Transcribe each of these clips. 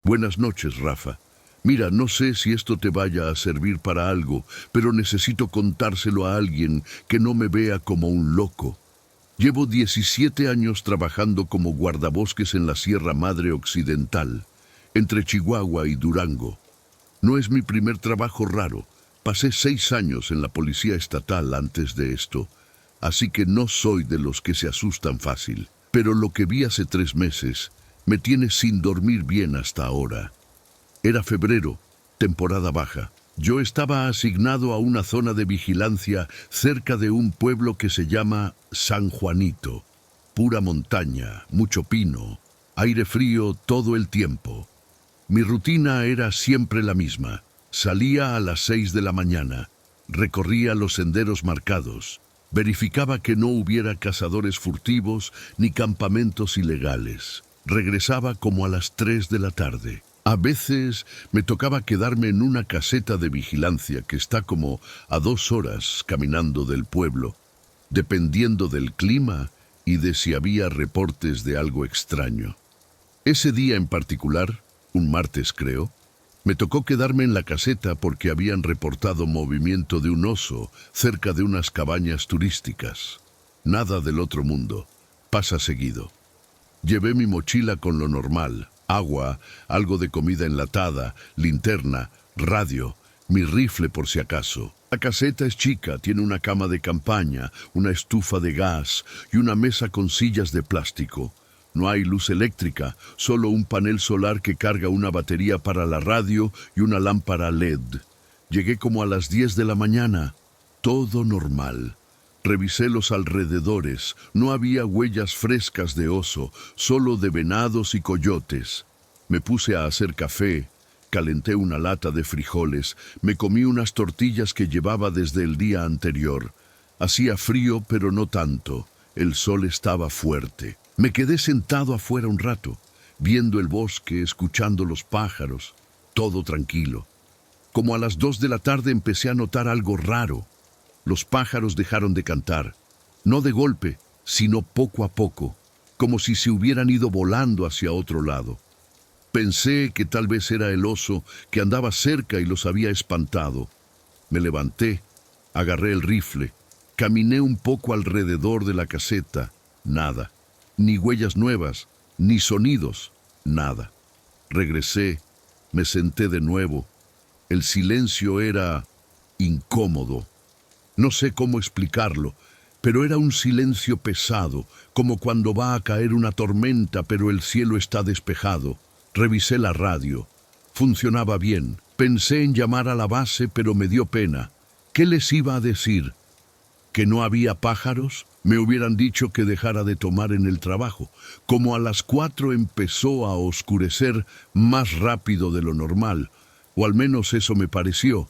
Buenas noches, Rafa. Mira, no sé si esto te vaya a servir para algo, pero necesito contárselo a alguien que no me vea como un loco. Llevo 17 años trabajando como guardabosques en la Sierra Madre Occidental, entre Chihuahua y Durango. No es mi primer trabajo raro. Pasé 6 años en la policía estatal antes de esto, así que no soy de los que se asustan fácil. Pero lo que vi hace 3 meses me tiene sin dormir bien hasta ahora. Era febrero, temporada baja. Yo estaba asignado a una zona de vigilancia cerca de un pueblo que se llama San Juanito. Pura montaña, mucho pino, aire frío todo el tiempo. Mi rutina era siempre la misma. Salía a las 6 de la mañana, recorría los senderos marcados, verificaba que no hubiera cazadores furtivos ni campamentos ilegales. Regresaba como a las 3 de la tarde. A veces me tocaba quedarme en una caseta de vigilancia que está como a 2 horas caminando del pueblo, dependiendo del clima y de si había reportes de algo extraño. Ese día en particular, un martes creo, me tocó quedarme en la caseta porque habían reportado movimiento de un oso cerca de unas cabañas turísticas. Nada del otro mundo. Pasa seguido. Llevé mi mochila con lo normal, agua, algo de comida enlatada, linterna, radio, mi rifle por si acaso. La caseta es chica, tiene una cama de campaña, una estufa de gas y una mesa con sillas de plástico. No hay luz eléctrica, solo un panel solar que carga una batería para la radio y una lámpara LED. Llegué como a las 10 de la mañana. Todo normal. Revisé los alrededores. No había huellas frescas de oso, solo de venados y coyotes. Me puse a hacer café, calenté una lata de frijoles, me comí unas tortillas que llevaba desde el día anterior. Hacía frío, pero no tanto. El sol estaba fuerte. Me quedé sentado afuera un rato, viendo el bosque, escuchando los pájaros, todo tranquilo. Como a las 2 de la tarde empecé a notar algo raro. Los pájaros dejaron de cantar, no de golpe, sino poco a poco, como si se hubieran ido volando hacia otro lado. Pensé que tal vez era el oso que andaba cerca y los había espantado. Me levanté, agarré el rifle, caminé un poco alrededor de la caseta, nada. Ni huellas nuevas, ni sonidos, nada. Regresé, me senté de nuevo. El silencio era incómodo. No sé cómo explicarlo, pero era un silencio pesado, como cuando va a caer una tormenta pero el cielo está despejado. Revisé la radio. Funcionaba bien. Pensé en llamar a la base, pero me dio pena. ¿Qué les iba a decir? ¿Que no había pájaros? Me hubieran dicho que dejara de tomar en el trabajo. Como a las 4 empezó a oscurecer más rápido de lo normal, o al menos eso me pareció.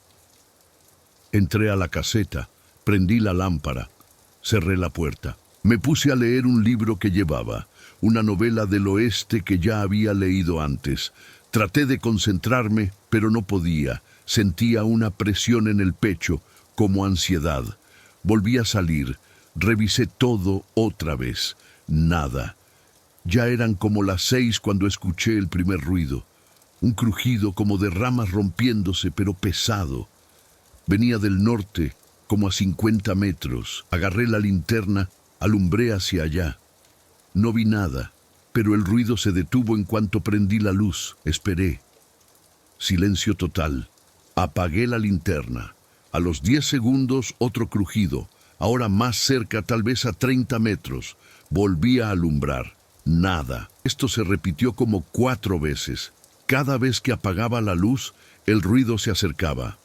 Entré a la caseta, prendí la lámpara, cerré la puerta. Me puse a leer un libro que llevaba, una novela del oeste que ya había leído antes. Traté de concentrarme, pero no podía. Sentía una presión en el pecho, como ansiedad. Volví a salir. Revisé todo otra vez. Nada. Ya eran como las 6 cuando escuché el primer ruido. Un crujido como de ramas rompiéndose, pero pesado. Venía del norte, como a 50 metros. Agarré la linterna, alumbré hacia allá. No vi nada, pero el ruido se detuvo en cuanto prendí la luz. Esperé. Silencio total. Apagué la linterna. A los 10 segundos, otro crujido. Ahora más cerca, tal vez a 30 metros. Volví a alumbrar. Nada. Esto se repitió como 4 veces. Cada vez que apagaba la luz, el ruido se acercaba.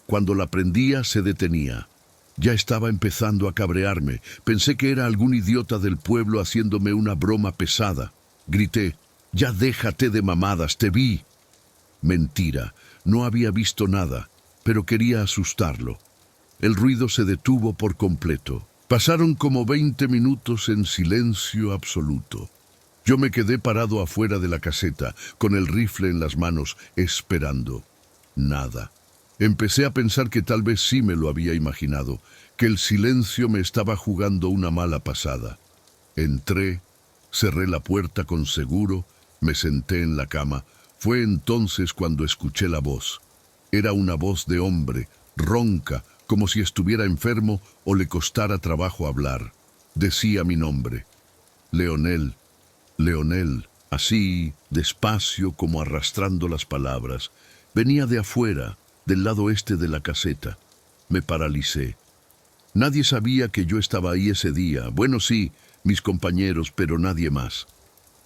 Cuando la prendía, se detenía. Ya estaba empezando a cabrearme. Pensé que era algún idiota del pueblo haciéndome una broma pesada. Grité: «Ya déjate de mamadas, te vi». Mentira. No había visto nada, pero quería asustarlo. El ruido se detuvo por completo. Pasaron como 20 minutos en silencio absoluto. Yo me quedé parado afuera de la caseta, con el rifle en las manos, esperando. Nada. Empecé a pensar que tal vez sí me lo había imaginado, que el silencio me estaba jugando una mala pasada. Entré, cerré la puerta con seguro, me senté en la cama. Fue entonces cuando escuché la voz. Era una voz de hombre, ronca, como si estuviera enfermo o le costara trabajo hablar. Decía mi nombre. Leonel, Leonel, así, despacio como arrastrando las palabras. Venía de afuera, del lado este de la caseta. Me paralicé. Nadie sabía que yo estaba ahí ese día. Bueno, sí, mis compañeros, pero nadie más.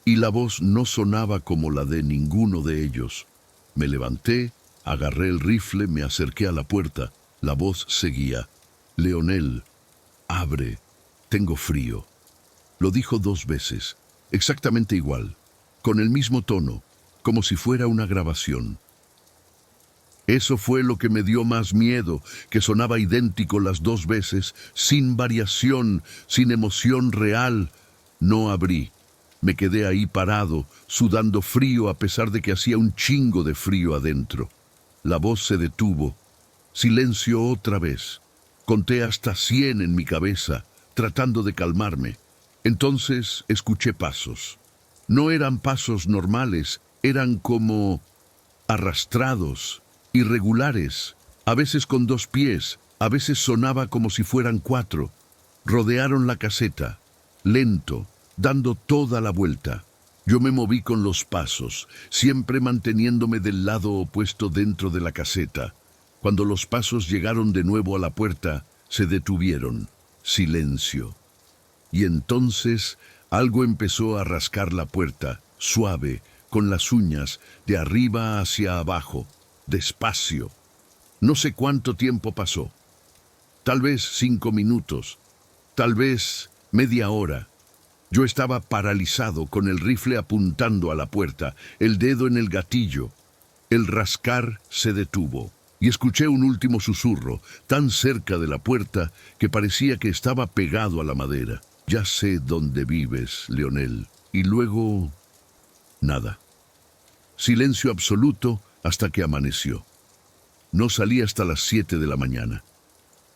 Y la voz no sonaba como la de ninguno de ellos. Me levanté, agarré el rifle, me acerqué a la puerta. La voz seguía. Leonel, abre, tengo frío. Lo dijo 2 veces, exactamente igual, con el mismo tono, como si fuera una grabación. Eso fue lo que me dio más miedo, que sonaba idéntico las 2 veces, sin variación, sin emoción real. No abrí. Me quedé ahí parado, sudando frío a pesar de que hacía un chingo de frío adentro. La voz se detuvo. Silencio otra vez. Conté hasta 100 en mi cabeza, tratando de calmarme. Entonces escuché pasos. No eran pasos normales, eran como arrastrados, irregulares, a veces con 2 pies, a veces sonaba como si fueran 4. Rodearon la caseta, lento, dando toda la vuelta. Yo me moví con los pasos, siempre manteniéndome del lado opuesto dentro de la caseta. Cuando los pasos llegaron de nuevo a la puerta, se detuvieron. Silencio. Y entonces algo empezó a rascar la puerta, suave, con las uñas, de arriba hacia abajo, despacio. No sé cuánto tiempo pasó. Tal vez 5 minutos, tal vez media hora. Yo estaba paralizado, con el rifle apuntando a la puerta, el dedo en el gatillo. El rascar se detuvo, y escuché un último susurro, tan cerca de la puerta que parecía que estaba pegado a la madera. Ya sé dónde vives, Leonel. Y luego, nada. Silencio absoluto hasta que amaneció. No salí hasta las 7 de la mañana.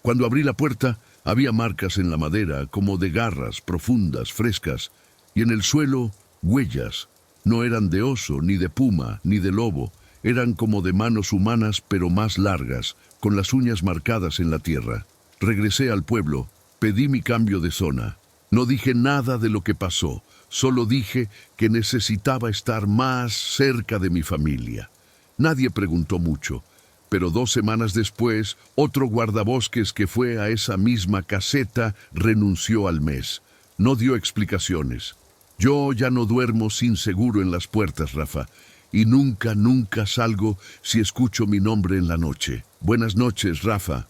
Cuando abrí la puerta, había marcas en la madera, como de garras profundas, frescas, y en el suelo, huellas. No eran de oso, ni de puma, ni de lobo. Eran como de manos humanas, pero más largas, con las uñas marcadas en la tierra. Regresé al pueblo, pedí mi cambio de zona. No dije nada de lo que pasó, solo dije que necesitaba estar más cerca de mi familia. Nadie preguntó mucho, pero 2 semanas después, otro guardabosques que fue a esa misma caseta renunció al mes. No dio explicaciones. Yo ya no duermo sin seguro en las puertas, Rafa, y nunca, nunca salgo si escucho mi nombre en la noche. Buenas noches, Rafa.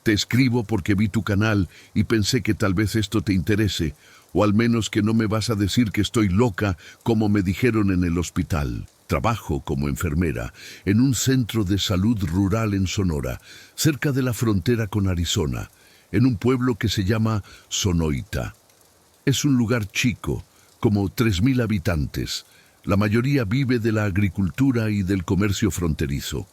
Te escribo porque vi tu canal y pensé que tal vez esto te interese, o al menos que no me vas a decir que estoy loca como me dijeron en el hospital. Trabajo como enfermera en un centro de salud rural en Sonora, cerca de la frontera con Arizona, en un pueblo que se llama Sonoita. Es un lugar chico, como 3,000 habitantes. La mayoría vive de la agricultura y del comercio fronterizo.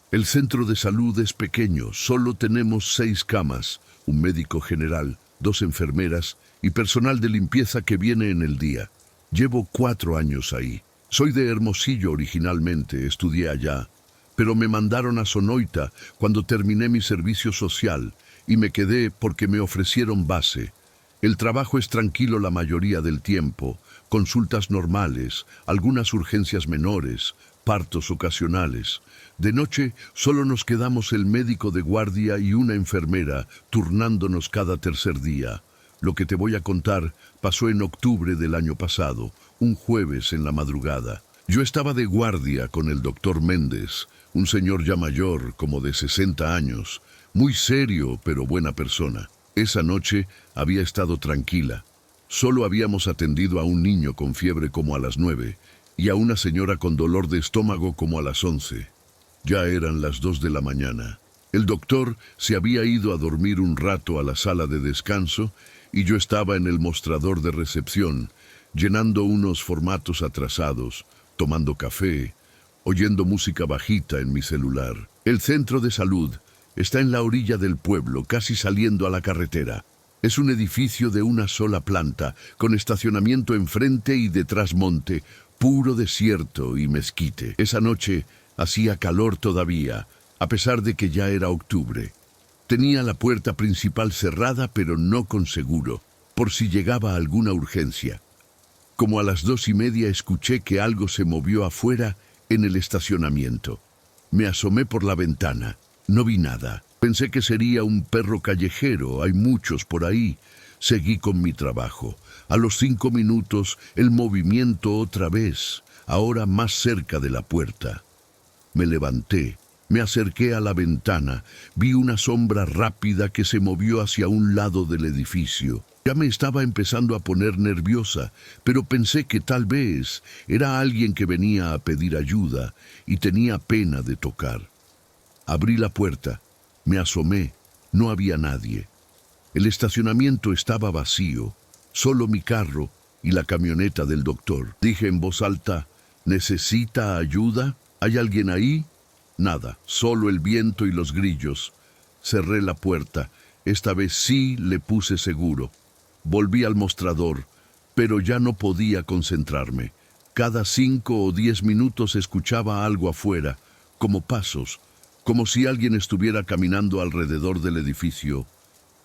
El centro de salud es pequeño, solo tenemos 6 camas, un médico general, 2 enfermeras y personal de limpieza que viene en el día. Llevo 4 años ahí. Soy de Hermosillo originalmente, estudié allá, pero me mandaron a Sonoita cuando terminé mi servicio social y me quedé porque me ofrecieron base. El trabajo es tranquilo la mayoría del tiempo, consultas normales, algunas urgencias menores, partos ocasionales. De noche solo nos quedamos el médico de guardia y una enfermera, turnándonos cada tercer día. Lo que te voy a contar pasó en octubre del año pasado, un jueves en la madrugada. Yo estaba de guardia con el doctor Méndez, un señor ya mayor, como de 60 años, muy serio pero buena persona. Esa noche había estado tranquila. Solo habíamos atendido a un niño con fiebre como a las 9 y a una señora con dolor de estómago como a las 11. Ya eran las 2 de la mañana. El doctor se había ido a dormir un rato a la sala de descanso y yo estaba en el mostrador de recepción, llenando unos formatos atrasados, tomando café, oyendo música bajita en mi celular. El centro de salud está en la orilla del pueblo, casi saliendo a la carretera. Es un edificio de una sola planta, con estacionamiento enfrente y detrás monte, puro desierto y mezquite. Esa noche hacía calor todavía, a pesar de que ya era octubre. Tenía la puerta principal cerrada, pero no con seguro, por si llegaba alguna urgencia. Como a las 2:30 escuché que algo se movió afuera en el estacionamiento. Me asomé por la ventana. No vi nada. Pensé que sería un perro callejero, hay muchos por ahí. Seguí con mi trabajo. A los 5 minutos, el movimiento otra vez, ahora más cerca de la puerta. Me levanté, me acerqué a la ventana, vi una sombra rápida que se movió hacia un lado del edificio. Ya me estaba empezando a poner nerviosa, pero pensé que tal vez era alguien que venía a pedir ayuda y tenía pena de tocar. Abrí la puerta, me asomé, no había nadie. El estacionamiento estaba vacío, solo mi carro y la camioneta del doctor. Dije en voz alta, ¿necesita ayuda? ¿Hay alguien ahí? Nada, solo el viento y los grillos. Cerré la puerta, esta vez sí le puse seguro. Volví al mostrador, pero ya no podía concentrarme. Cada 5 o 10 minutos escuchaba algo afuera, como pasos, como si alguien estuviera caminando alrededor del edificio.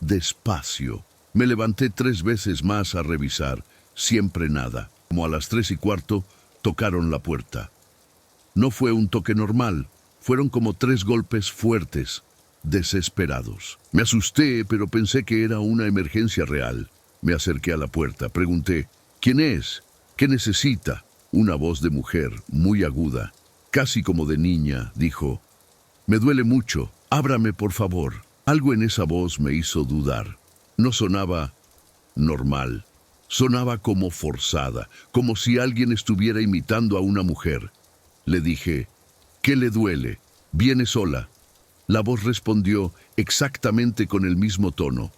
Despacio. Me levanté 3 veces más a revisar, siempre nada. Como a las 3:15, tocaron la puerta. No fue un toque normal, fueron como 3 golpes fuertes, desesperados. Me asusté, pero pensé que era una emergencia real. Me acerqué a la puerta, pregunté, ¿quién es? ¿Qué necesita? Una voz de mujer, muy aguda, casi como de niña, dijo, «Me duele mucho, ábrame por favor». Algo en esa voz me hizo dudar. No sonaba normal, sonaba como forzada, como si alguien estuviera imitando a una mujer. Le dije, «¿Qué le duele? ¿Viene sola?» La voz respondió exactamente con el mismo tono.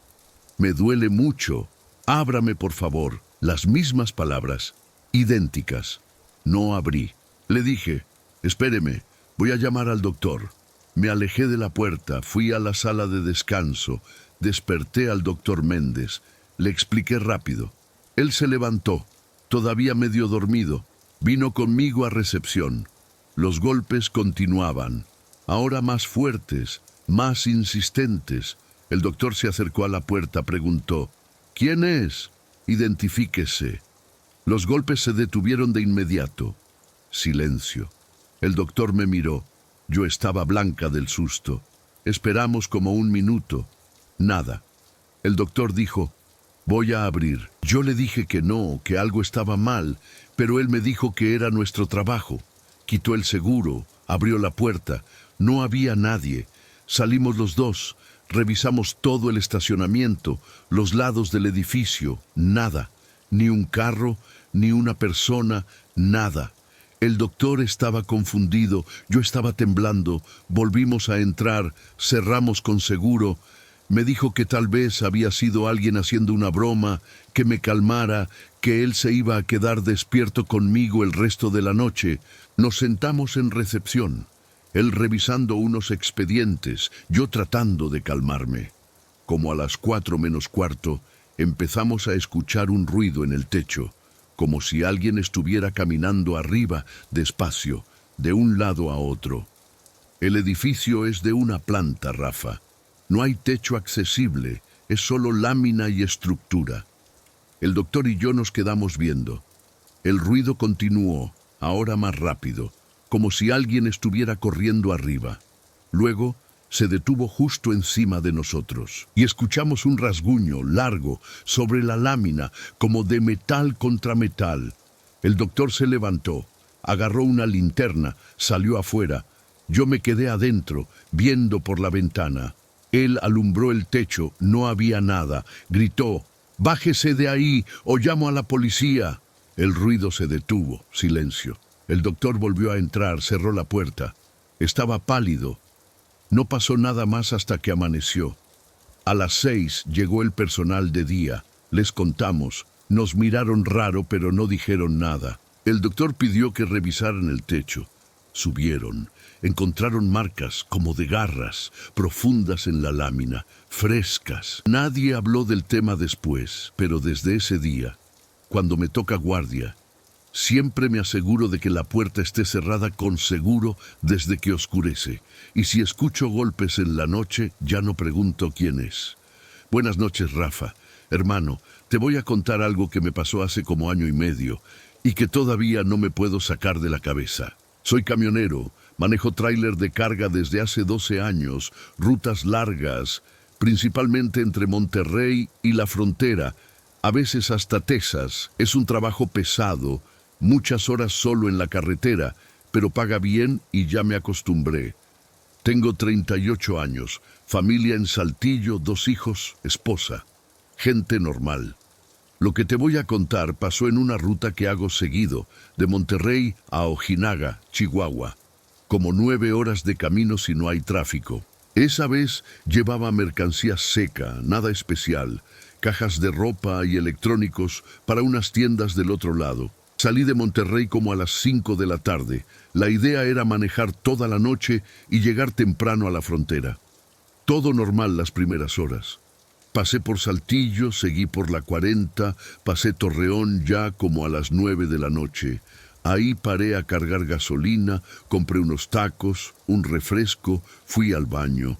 «Me duele mucho. Ábrame, por favor». Las mismas palabras, idénticas. No abrí. Le dije, «Espéreme, voy a llamar al doctor». Me alejé de la puerta, fui a la sala de descanso, desperté al doctor Méndez. Le expliqué rápido. Él se levantó, todavía medio dormido. Vino conmigo a recepción. Los golpes continuaban, ahora más fuertes, más insistentes. El doctor se acercó a la puerta, preguntó, «¿Quién es? Identifíquese». Los golpes se detuvieron de inmediato. Silencio. El doctor me miró. Yo estaba blanca del susto. Esperamos como 1 minuto. Nada. El doctor dijo, «Voy a abrir». Yo le dije que no, que algo estaba mal, pero él me dijo que era nuestro trabajo. Quitó el seguro, abrió la puerta. No había nadie. Salimos los dos. Revisamos todo el estacionamiento, los lados del edificio. Nada. Ni un carro, ni una persona, nada. El doctor estaba confundido, yo estaba temblando. Volvimos a entrar, cerramos con seguro. Me dijo que tal vez había sido alguien haciendo una broma, que me calmara, que él se iba a quedar despierto conmigo el resto de la noche. Nos sentamos en recepción, él revisando unos expedientes, yo tratando de calmarme. Como a las 4:45, empezamos a escuchar un ruido en el techo, como si alguien estuviera caminando arriba, despacio, de un lado a otro. El edificio es de una planta, Rafa. No hay techo accesible, es solo lámina y estructura. El doctor y yo nos quedamos viendo. El ruido continuó, ahora más rápido, como si alguien estuviera corriendo arriba. Luego, se detuvo justo encima de nosotros y escuchamos un rasguño largo sobre la lámina, como de metal contra metal. El doctor se levantó, agarró una linterna, salió afuera. Yo me quedé adentro, viendo por la ventana. Él alumbró el techo, no había nada. Gritó, «¡Bájese de ahí o llamo a la policía!». El ruido se detuvo, silencio. El doctor volvió a entrar, cerró la puerta. Estaba pálido. No pasó nada más hasta que amaneció. A las 6 llegó el personal de día. Les contamos. Nos miraron raro, pero no dijeron nada. El doctor pidió que revisaran el techo. Subieron. Encontraron marcas como de garras, profundas en la lámina, frescas. Nadie habló del tema después, pero desde ese día, cuando me toca guardia, Siempre me aseguro de que la puerta esté cerrada con seguro desde que oscurece. Y si escucho golpes en la noche, ya no pregunto quién es. Buenas noches, Rafa. Hermano, te voy a contar algo que me pasó hace como año y medio y que todavía no me puedo sacar de la cabeza. Soy camionero, manejo tráiler de carga desde hace 12 años, rutas largas, principalmente entre Monterrey y la frontera, a veces hasta Texas. Es un trabajo pesado, muchas horas solo en la carretera, pero paga bien y ya me acostumbré. Tengo 38 años, familia en Saltillo, 2 hijos, esposa. Gente normal. Lo que te voy a contar pasó en una ruta que hago seguido, de Monterrey a Ojinaga, Chihuahua. Como 9 horas de camino si no hay tráfico. Esa vez llevaba mercancía seca, nada especial, cajas de ropa y electrónicos para unas tiendas del otro lado. Salí de Monterrey como a las 5 de la tarde. La idea era manejar toda la noche y llegar temprano a la frontera. Todo normal las primeras horas. Pasé por Saltillo, seguí por la 40, pasé Torreón ya como a las 9 de la noche. Ahí paré a cargar gasolina, compré unos tacos, un refresco, fui al baño.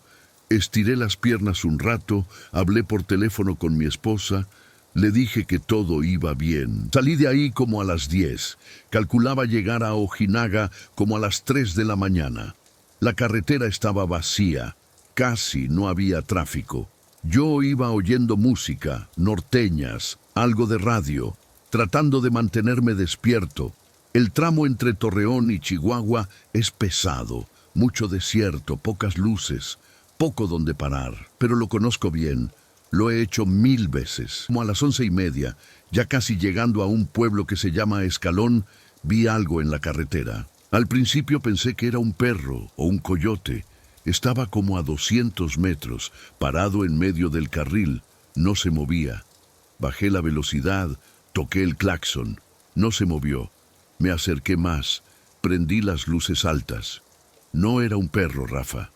Estiré las piernas un rato, hablé por teléfono con mi esposa, le dije que todo iba bien. Salí de ahí como a las 10. Calculaba llegar a Ojinaga como a las 3 de la mañana. La carretera estaba vacía, casi no había tráfico. Yo iba oyendo música, norteñas, algo de radio, tratando de mantenerme despierto. El tramo entre Torreón y Chihuahua es pesado, mucho desierto, pocas luces, poco donde parar, pero lo conozco bien. Lo he hecho 1000 veces. Como a las 11:30, ya casi llegando a un pueblo que se llama Escalón, vi algo en la carretera. Al principio pensé que era un perro o un coyote. Estaba como a 200 metros, parado en medio del carril. No se movía. Bajé la velocidad, toqué el claxon. No se movió. Me acerqué más. Prendí las luces altas. No era un perro, Rafa.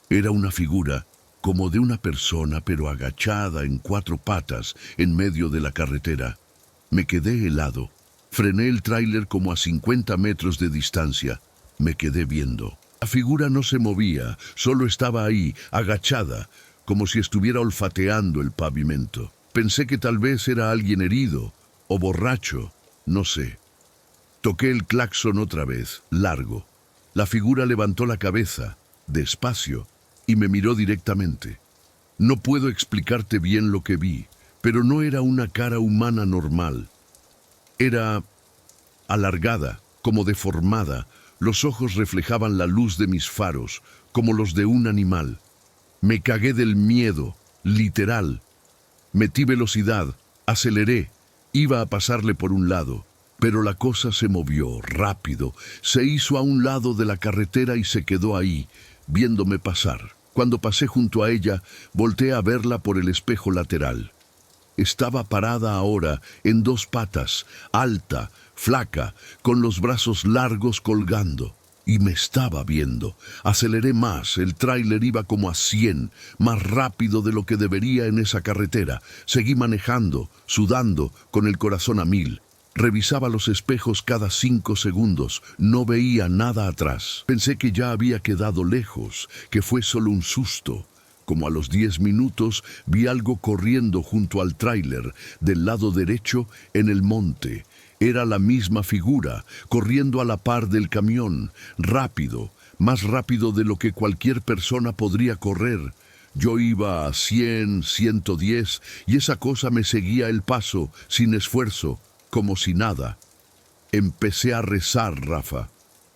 Era una figura, como de una persona, pero agachada en 4 patas, en medio de la carretera. Me quedé helado. Frené el tráiler como a 50 metros de distancia. Me quedé viendo. La figura no se movía, solo estaba ahí, agachada, como si estuviera olfateando el pavimento. Pensé que tal vez era alguien herido o borracho, no sé. Toqué el claxon otra vez, largo. La figura levantó la cabeza, despacio, y me miró directamente. No puedo explicarte bien lo que vi, pero no era una cara humana normal. Era alargada, como deformada. Los ojos reflejaban la luz de mis faros, como los de un animal. Me cagué del miedo, literal. Metí velocidad, aceleré, iba a pasarle por un lado, pero la cosa se movió rápido, se hizo a un lado de la carretera y se quedó ahí, viéndome pasar. Cuando pasé junto a ella, volteé a verla por el espejo lateral. Estaba parada ahora en 2 patas, alta, flaca, con los brazos largos colgando. Y me estaba viendo. Aceleré más, el tráiler iba como a 100, más rápido de lo que debería en esa carretera. Seguí manejando, sudando, con el corazón a 1000. Revisaba los espejos cada 5 segundos, no veía nada atrás. Pensé que ya había quedado lejos, que fue solo un susto. Como a los 10 minutos vi algo corriendo junto al tráiler, del lado derecho, en el monte. Era la misma figura, corriendo a la par del camión, rápido, más rápido de lo que cualquier persona podría correr. Yo iba a 100, 110, y esa cosa me seguía el paso, sin esfuerzo, como si nada. Empecé a rezar, Rafa.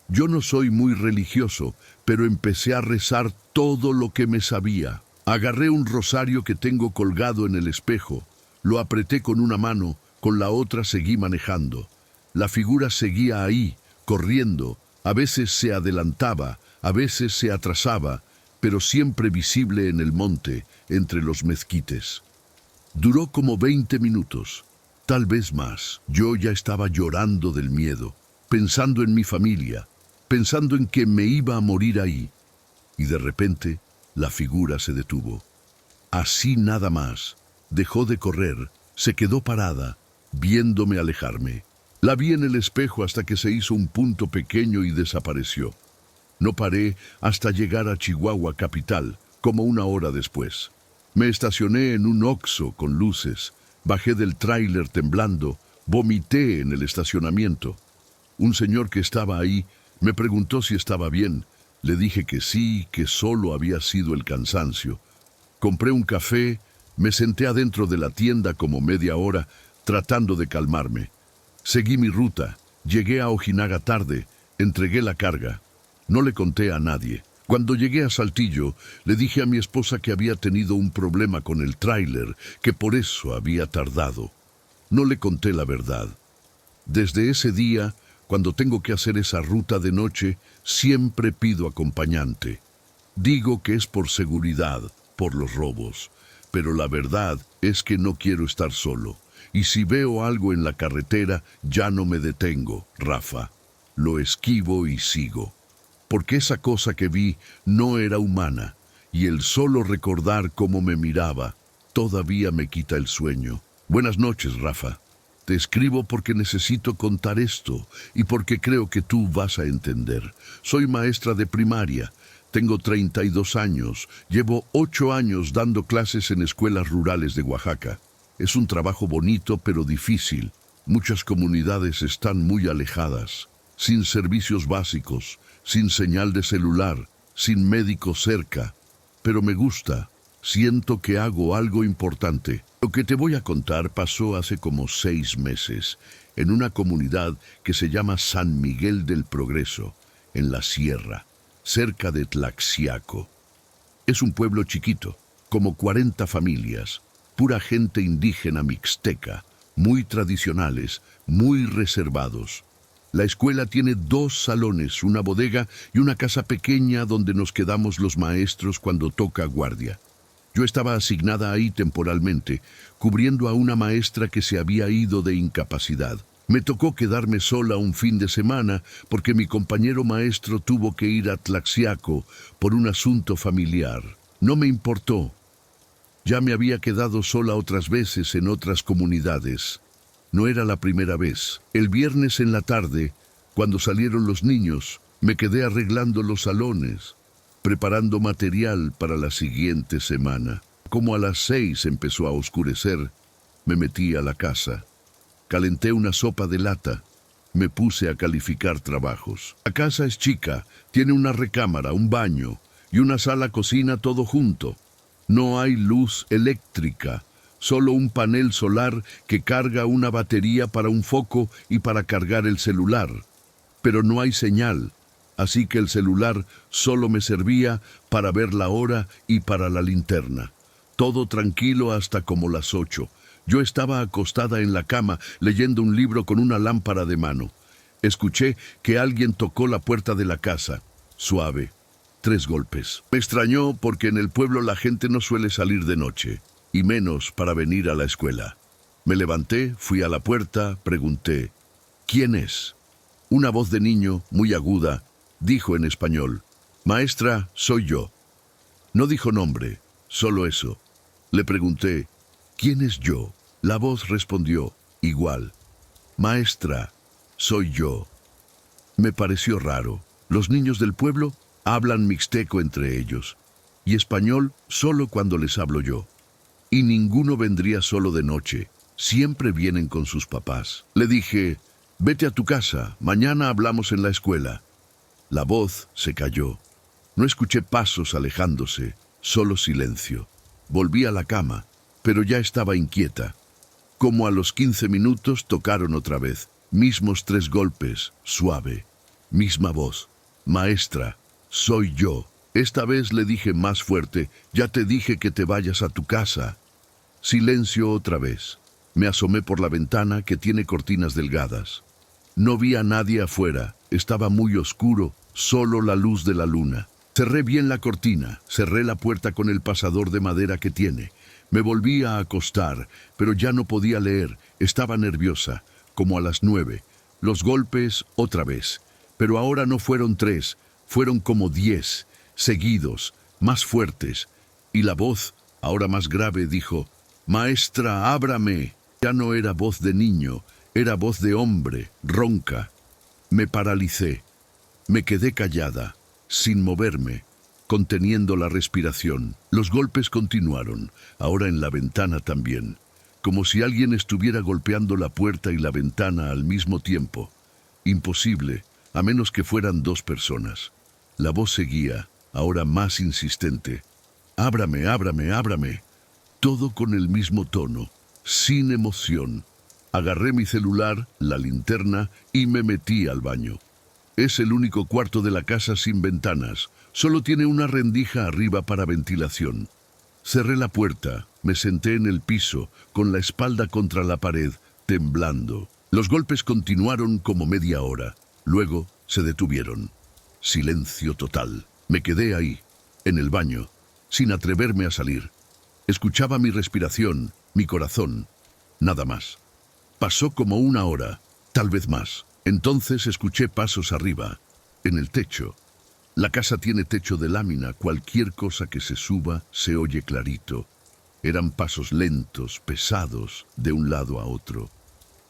Yo no soy muy religioso, pero empecé a rezar todo lo que me sabía. Agarré un rosario que tengo colgado en el espejo, lo apreté con una mano, con la otra seguí manejando. La figura seguía ahí, corriendo, a veces se adelantaba, a veces se atrasaba, pero siempre visible en el monte, entre los mezquites. Duró como 20 minutos, tal vez más. Yo ya estaba llorando del miedo, pensando en mi familia, pensando en que me iba a morir ahí. Y de repente, la figura se detuvo. Así nada más. Dejó de correr, se quedó parada, viéndome alejarme. La vi en el espejo hasta que se hizo un punto pequeño y desapareció. No paré hasta llegar a Chihuahua capital, como una hora después. Me estacioné en un Oxxo con luces, bajé del tráiler temblando, vomité en el estacionamiento. Un señor que estaba ahí me preguntó si estaba bien. Le dije que sí, que solo había sido el cansancio. Compré un café, me senté adentro de la tienda como media hora, tratando de calmarme. Seguí mi ruta, llegué a Ojinaga tarde, entregué la carga. No le conté a nadie. Cuando llegué a Saltillo, le dije a mi esposa que había tenido un problema con el tráiler, que por eso había tardado. No le conté la verdad. Desde ese día, cuando tengo que hacer esa ruta de noche, siempre pido acompañante. Digo que es por seguridad, por los robos, pero la verdad es que no quiero estar solo. Y si veo algo en la carretera, ya no me detengo, Rafa. Lo esquivo y sigo. Porque esa cosa que vi no era humana, y el solo recordar cómo me miraba todavía me quita el sueño. Buenas noches, Rafa. Te escribo porque necesito contar esto y porque creo que tú vas a entender. Soy maestra de primaria, tengo 32 años, llevo 8 años dando clases en escuelas rurales de Oaxaca. Es un trabajo bonito pero difícil. Muchas comunidades están muy alejadas, sin servicios básicos, sin señal de celular, sin médico cerca. Pero me gusta, siento que hago algo importante. Lo que te voy a contar pasó hace como 6 meses, en una comunidad que se llama San Miguel del Progreso, en la sierra, cerca de Tlaxiaco. Es un pueblo chiquito, como 40 familias, pura gente indígena mixteca, muy tradicionales, muy reservados. La escuela tiene 2 salones, una bodega y una casa pequeña donde nos quedamos los maestros cuando toca guardia. Yo estaba asignada ahí temporalmente, cubriendo a una maestra que se había ido de incapacidad. Me tocó quedarme sola un fin de semana porque mi compañero maestro tuvo que ir a Tlaxiaco por un asunto familiar. No me importó. Ya me había quedado sola otras veces en otras comunidades. No era la primera vez. El viernes en la tarde, cuando salieron los niños, me quedé arreglando los salones, preparando material para la siguiente semana. Como a las 6 empezó a oscurecer, me metí a la casa. Calenté una sopa de lata. Me puse a calificar trabajos. La casa es chica, tiene una recámara, un baño y una sala-cocina todo junto. No hay luz eléctrica, solo un panel solar que carga una batería para un foco y para cargar el celular. Pero no hay señal, así que el celular solo me servía para ver la hora y para la linterna. Todo tranquilo hasta como las 8. Yo estaba acostada en la cama leyendo un libro con una lámpara de mano. Escuché que alguien tocó la puerta de la casa, suave. 3 golpes. Me extrañó porque en el pueblo la gente no suele salir de noche, y menos para venir a la escuela. Me levanté, fui a la puerta, pregunté, ¿quién es? Una voz de niño, muy aguda, dijo en español, «Maestra, soy yo». No dijo nombre, solo eso. Le pregunté, «¿Quién es yo?» La voz respondió, igual, «Maestra, soy yo». Me pareció raro. Los niños del pueblo hablan mixteco entre ellos, y español solo cuando les hablo yo. Y ninguno vendría solo de noche, siempre vienen con sus papás. Le dije, «Vete a tu casa, mañana hablamos en la escuela». La voz se cayó. No escuché pasos alejándose, solo silencio. Volví a la cama, pero ya estaba inquieta. Como a los 15 minutos tocaron otra vez, mismos 3 golpes, suave, misma voz, «Maestra, soy yo». Esta vez le dije más fuerte, «Ya te dije que te vayas a tu casa». Silencio otra vez. Me asomé por la ventana que tiene cortinas delgadas. No vi a nadie afuera, estaba muy oscuro, solo la luz de la luna. Cerré bien la cortina, cerré la puerta con el pasador de madera que tiene. Me volví a acostar, pero ya no podía leer, estaba nerviosa, como a las 9. Los golpes otra vez, pero ahora no fueron 3, fueron como 10, seguidos, más fuertes. Y la voz, ahora más grave, dijo, «Maestra, ábrame». Ya no era voz de niño, Era voz de hombre, ronca. Me paralicé. Me quedé callada, sin moverme, conteniendo la respiración. Los golpes continuaron, ahora en la ventana también, como si alguien estuviera golpeando la puerta y la ventana al mismo tiempo. Imposible, a menos que fueran dos personas. La voz seguía, ahora más insistente. Ábrame, ábrame, ábrame. Todo con el mismo tono, sin emoción. Agarré mi celular, la linterna y me metí al baño. Es el único cuarto de la casa sin ventanas. Solo tiene una rendija arriba para ventilación. Cerré la puerta, me senté en el piso, con la espalda contra la pared, temblando. Los golpes continuaron como media hora. Luego se detuvieron. Silencio total. Me quedé ahí, en el baño, sin atreverme a salir. Escuchaba mi respiración, mi corazón. Nada más. Pasó como una hora, tal vez más. Entonces escuché pasos arriba, en el techo. La casa tiene techo de lámina, cualquier cosa que se suba se oye clarito. Eran pasos lentos, pesados, de un lado a otro.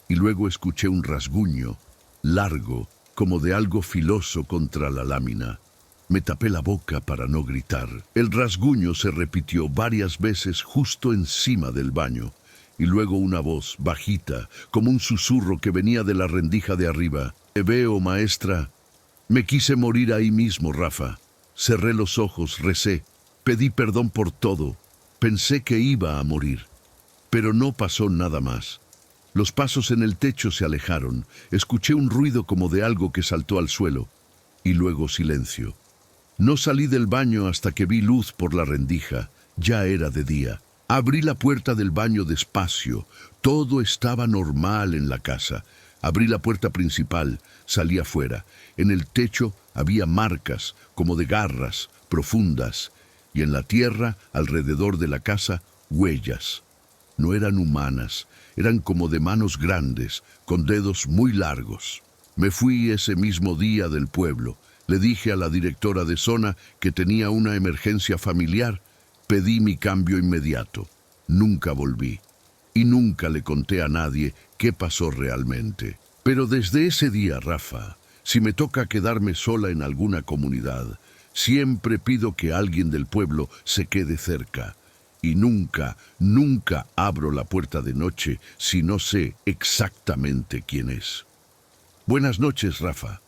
Y luego escuché un rasguño, largo, como de algo filoso contra la lámina. Me tapé la boca para no gritar. El rasguño se repitió varias veces justo encima del baño. Y luego una voz, bajita, como un susurro que venía de la rendija de arriba. «Te veo, maestra». Me quise morir ahí mismo, Rafa. Cerré los ojos, recé, pedí perdón por todo. Pensé que iba a morir. Pero no pasó nada más. Los pasos en el techo se alejaron. Escuché un ruido como de algo que saltó al suelo. Y luego silencio. No salí del baño hasta que vi luz por la rendija. Ya era de día. Abrí la puerta del baño despacio. Todo estaba normal en la casa. Abrí la puerta principal, salí afuera. En el techo había marcas, como de garras, profundas. Y en la tierra, alrededor de la casa, huellas. No eran humanas, eran como de manos grandes, con dedos muy largos. Me fui ese mismo día del pueblo. Le dije a la directora de zona que tenía una emergencia familiar. Pedí mi cambio inmediato. Nunca volví. Y nunca le conté a nadie qué pasó realmente. Pero desde ese día, Rafa, si me toca quedarme sola en alguna comunidad, siempre pido que alguien del pueblo se quede cerca. Y nunca, nunca abro la puerta de noche si no sé exactamente quién es. Buenas noches, Rafa.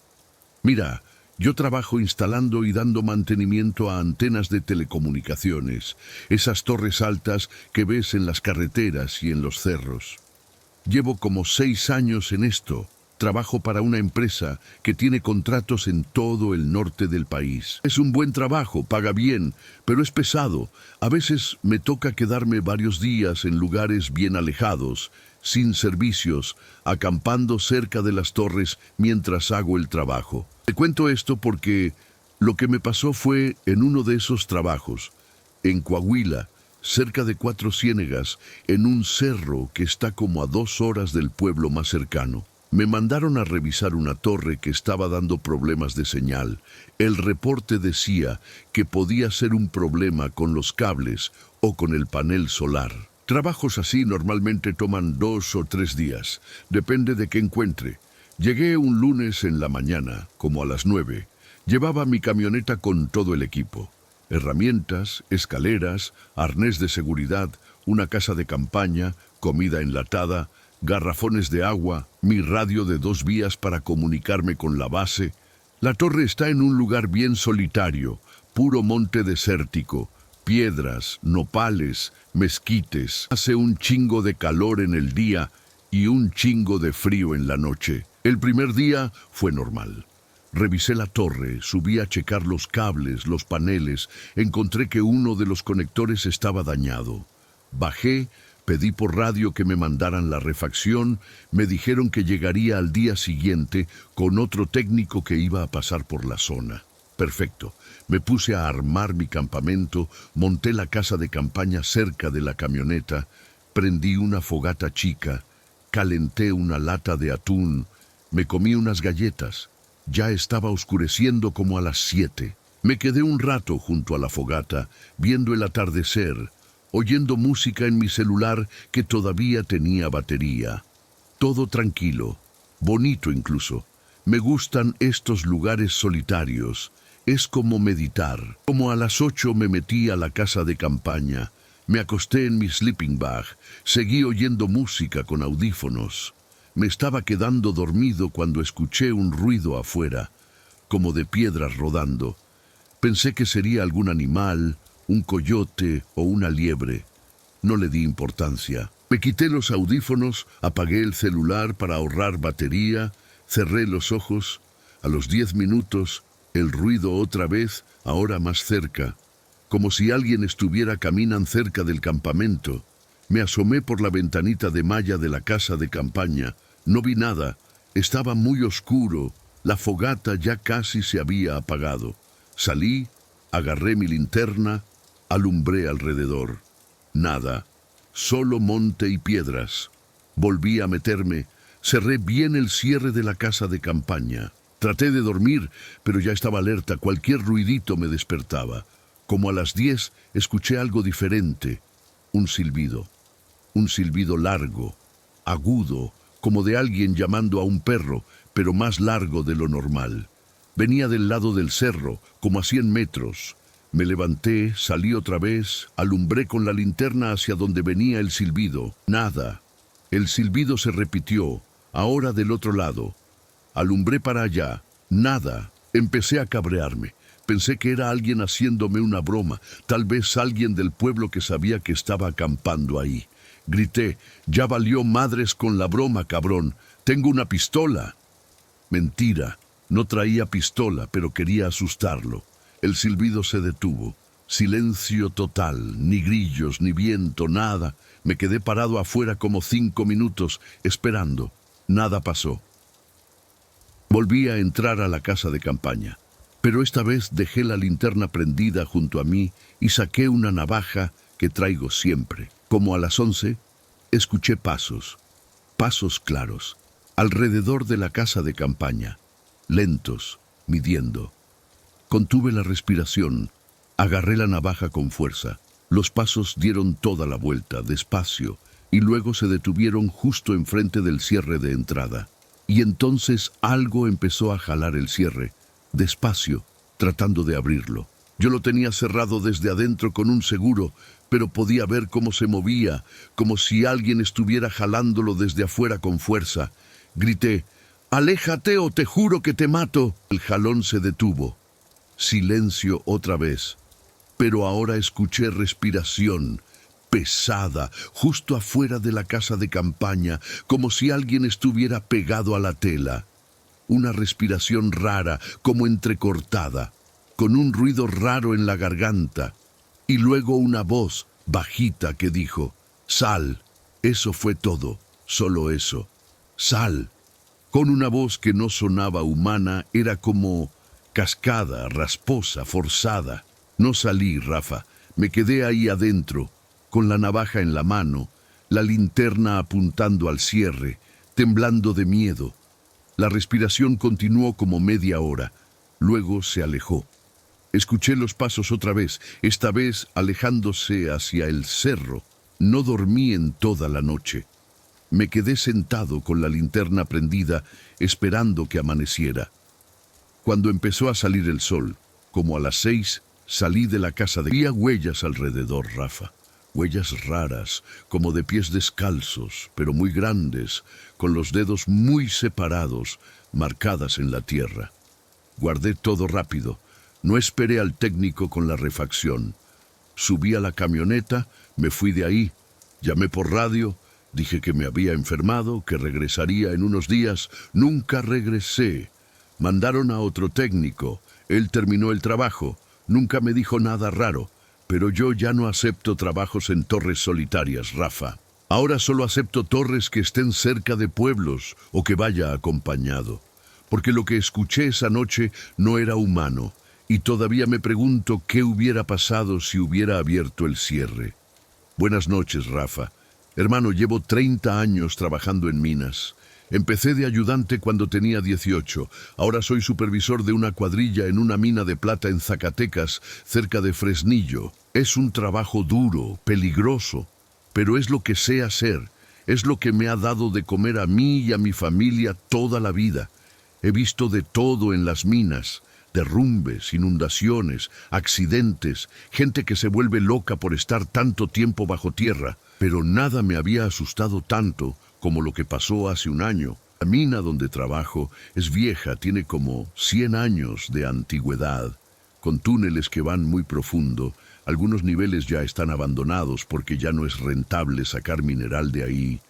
Mira, yo trabajo instalando y dando mantenimiento a antenas de telecomunicaciones, esas torres altas que ves en las carreteras y en los cerros. Llevo como 6 años en esto. Trabajo para una empresa que tiene contratos en todo el norte del país. Es un buen trabajo, paga bien, pero es pesado. A veces me toca quedarme varios días en lugares bien alejados, sin servicios, acampando cerca de las torres mientras hago el trabajo. Te cuento esto porque lo que me pasó fue en uno de esos trabajos, en Coahuila, cerca de Cuatro Ciénegas, en un cerro que está como a 2 horas del pueblo más cercano. Me mandaron a revisar una torre que estaba dando problemas de señal. El reporte decía que podía ser un problema con los cables o con el panel solar. Trabajos así normalmente toman 2 o 3 días, depende de qué encuentre. Llegué un lunes en la mañana, como a las 9. Llevaba mi camioneta con todo el equipo. Herramientas, escaleras, arnés de seguridad, una casa de campaña, comida enlatada, garrafones de agua, mi radio de 2 vías para comunicarme con la base. La torre está en un lugar bien solitario, puro monte desértico, piedras, nopales, mezquites. Hace un chingo de calor en el día y un chingo de frío en la noche. El primer día fue normal. Revisé la torre, subí a checar los cables, los paneles, encontré que uno de los conectores estaba dañado. Bajé, pedí por radio que me mandaran la refacción, me dijeron que llegaría al día siguiente con otro técnico que iba a pasar por la zona. Perfecto. Me puse a armar mi campamento, monté la casa de campaña cerca de la camioneta, prendí una fogata chica, calenté una lata de atún, me comí unas galletas. Ya estaba oscureciendo como a las 7. Me quedé un rato junto a la fogata, viendo el atardecer, oyendo música en mi celular que todavía tenía batería. Todo tranquilo, bonito incluso. Me gustan estos lugares solitarios. Es como meditar. Como a las 8 me metí a la casa de campaña. Me acosté en mi sleeping bag. Seguí oyendo música con audífonos. Me estaba quedando dormido cuando escuché un ruido afuera, como de piedras rodando. Pensé que sería algún animal, un coyote o una liebre. No le di importancia. Me quité los audífonos, apagué el celular para ahorrar batería, cerré los ojos. A los 10 minutos, el ruido otra vez, ahora más cerca, como si alguien estuviera caminando cerca del campamento. Me asomé por la ventanita de malla de la casa de campaña. No vi nada. Estaba muy oscuro. La fogata ya casi se había apagado. Salí, agarré mi linterna, alumbré alrededor. Nada. Solo monte y piedras. Volví a meterme. Cerré bien el cierre de la casa de campaña. Traté de dormir, pero ya estaba alerta. Cualquier ruidito me despertaba. Como a las 10, escuché algo diferente. Un silbido. Un silbido largo, agudo, como de alguien llamando a un perro, pero más largo de lo normal. Venía del lado del cerro, como a 100 metros. Me levanté, salí otra vez, alumbré con la linterna hacia donde venía el silbido. Nada. El silbido se repitió, ahora del otro lado. Alumbré para allá. Nada. Empecé a cabrearme. Pensé que era alguien haciéndome una broma, tal vez alguien del pueblo que sabía que estaba acampando ahí. Grité, ya valió madres con la broma, cabrón. Tengo una pistola. Mentira. No traía pistola, pero quería asustarlo. El silbido se detuvo. Silencio total, ni grillos, ni viento, nada. Me quedé parado afuera como 5 minutos, esperando. Nada pasó. Volví a entrar a la casa de campaña, pero esta vez dejé la linterna prendida junto a mí y saqué una navaja que traigo siempre. Como a las 11, escuché pasos claros, alrededor de la casa de campaña, lentos, midiendo. Contuve la respiración, agarré la navaja con fuerza. Los pasos dieron toda la vuelta, despacio, y luego se detuvieron justo enfrente del cierre de entrada. Y entonces algo empezó a jalar el cierre, despacio, tratando de abrirlo. Yo lo tenía cerrado desde adentro con un seguro, pero podía ver cómo se movía, como si alguien estuviera jalándolo desde afuera con fuerza. Grité, «¡Aléjate o te juro que te mato!». El jalón se detuvo. Silencio otra vez. Pero ahora escuché respiración, pesada, justo afuera de la casa de campaña, como si alguien estuviera pegado a la tela. Una respiración rara, como entrecortada, con un ruido raro en la garganta. Y luego una voz bajita que dijo, «Sal». Eso fue todo, solo eso. «Sal». Con una voz que no sonaba humana, era como cascada, rasposa, forzada. No salí, Rafa. Me quedé ahí adentro, con la navaja en la mano, la linterna apuntando al cierre, temblando de miedo. La respiración continuó como media hora. Luego se alejó. Escuché los pasos otra vez, esta vez alejándose hacia el cerro. No dormí en toda la noche. Me quedé sentado con la linterna prendida, esperando que amaneciera. Cuando empezó a salir el sol, como a las 6, salí de la casa de... Había huellas alrededor, Rafa. Huellas raras, como de pies descalzos, pero muy grandes, con los dedos muy separados, marcadas en la tierra. Guardé todo rápido. No esperé al técnico con la refacción. Subí a la camioneta, me fui de ahí, llamé por radio, dije que me había enfermado, que regresaría en unos días. Nunca regresé. Mandaron a otro técnico. Él terminó el trabajo. Nunca me dijo nada raro. Pero yo ya no acepto trabajos en torres solitarias, Rafa. Ahora solo acepto torres que estén cerca de pueblos o que vaya acompañado. Porque lo que escuché esa noche no era humano. Y todavía me pregunto qué hubiera pasado si hubiera abierto el cierre. Buenas noches, Rafa. Hermano, llevo 30 años trabajando en minas. Empecé de ayudante cuando tenía 18. Ahora soy supervisor de una cuadrilla en una mina de plata en Zacatecas, cerca de Fresnillo. Es un trabajo duro, peligroso, pero es lo que sé hacer. Es lo que me ha dado de comer a mí y a mi familia toda la vida. He visto de todo en las minas, derrumbes, inundaciones, accidentes, gente que se vuelve loca por estar tanto tiempo bajo tierra, pero nada me había asustado tanto como lo que pasó hace un año. La mina donde trabajo es vieja, tiene como 100 años de antigüedad, con túneles que van muy profundo. Algunos niveles ya están abandonados porque ya no es rentable sacar mineral de ahí,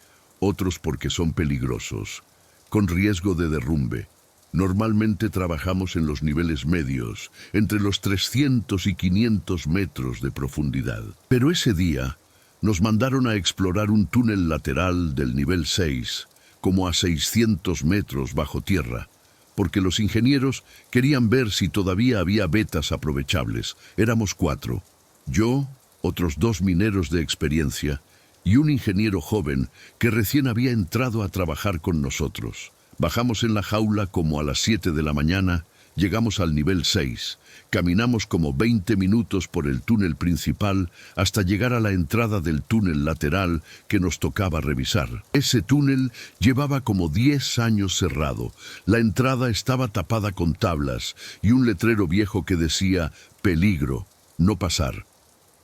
otros porque son peligrosos, con riesgo de derrumbe. Normalmente trabajamos en los niveles medios, entre los 300 y 500 metros de profundidad. Pero ese día nos mandaron a explorar un túnel lateral del nivel 6, como a 600 metros bajo tierra, porque los ingenieros querían ver si todavía había vetas aprovechables. Éramos 4. Yo, otros 2 mineros de experiencia y un ingeniero joven que recién había entrado a trabajar con nosotros. Bajamos en la jaula como a las 7 de la mañana, llegamos al nivel 6, caminamos como 20 minutos por el túnel principal hasta llegar a la entrada del túnel lateral que nos tocaba revisar. Ese túnel llevaba como 10 años cerrado. La entrada estaba tapada con tablas y un letrero viejo que decía «Peligro, no pasar».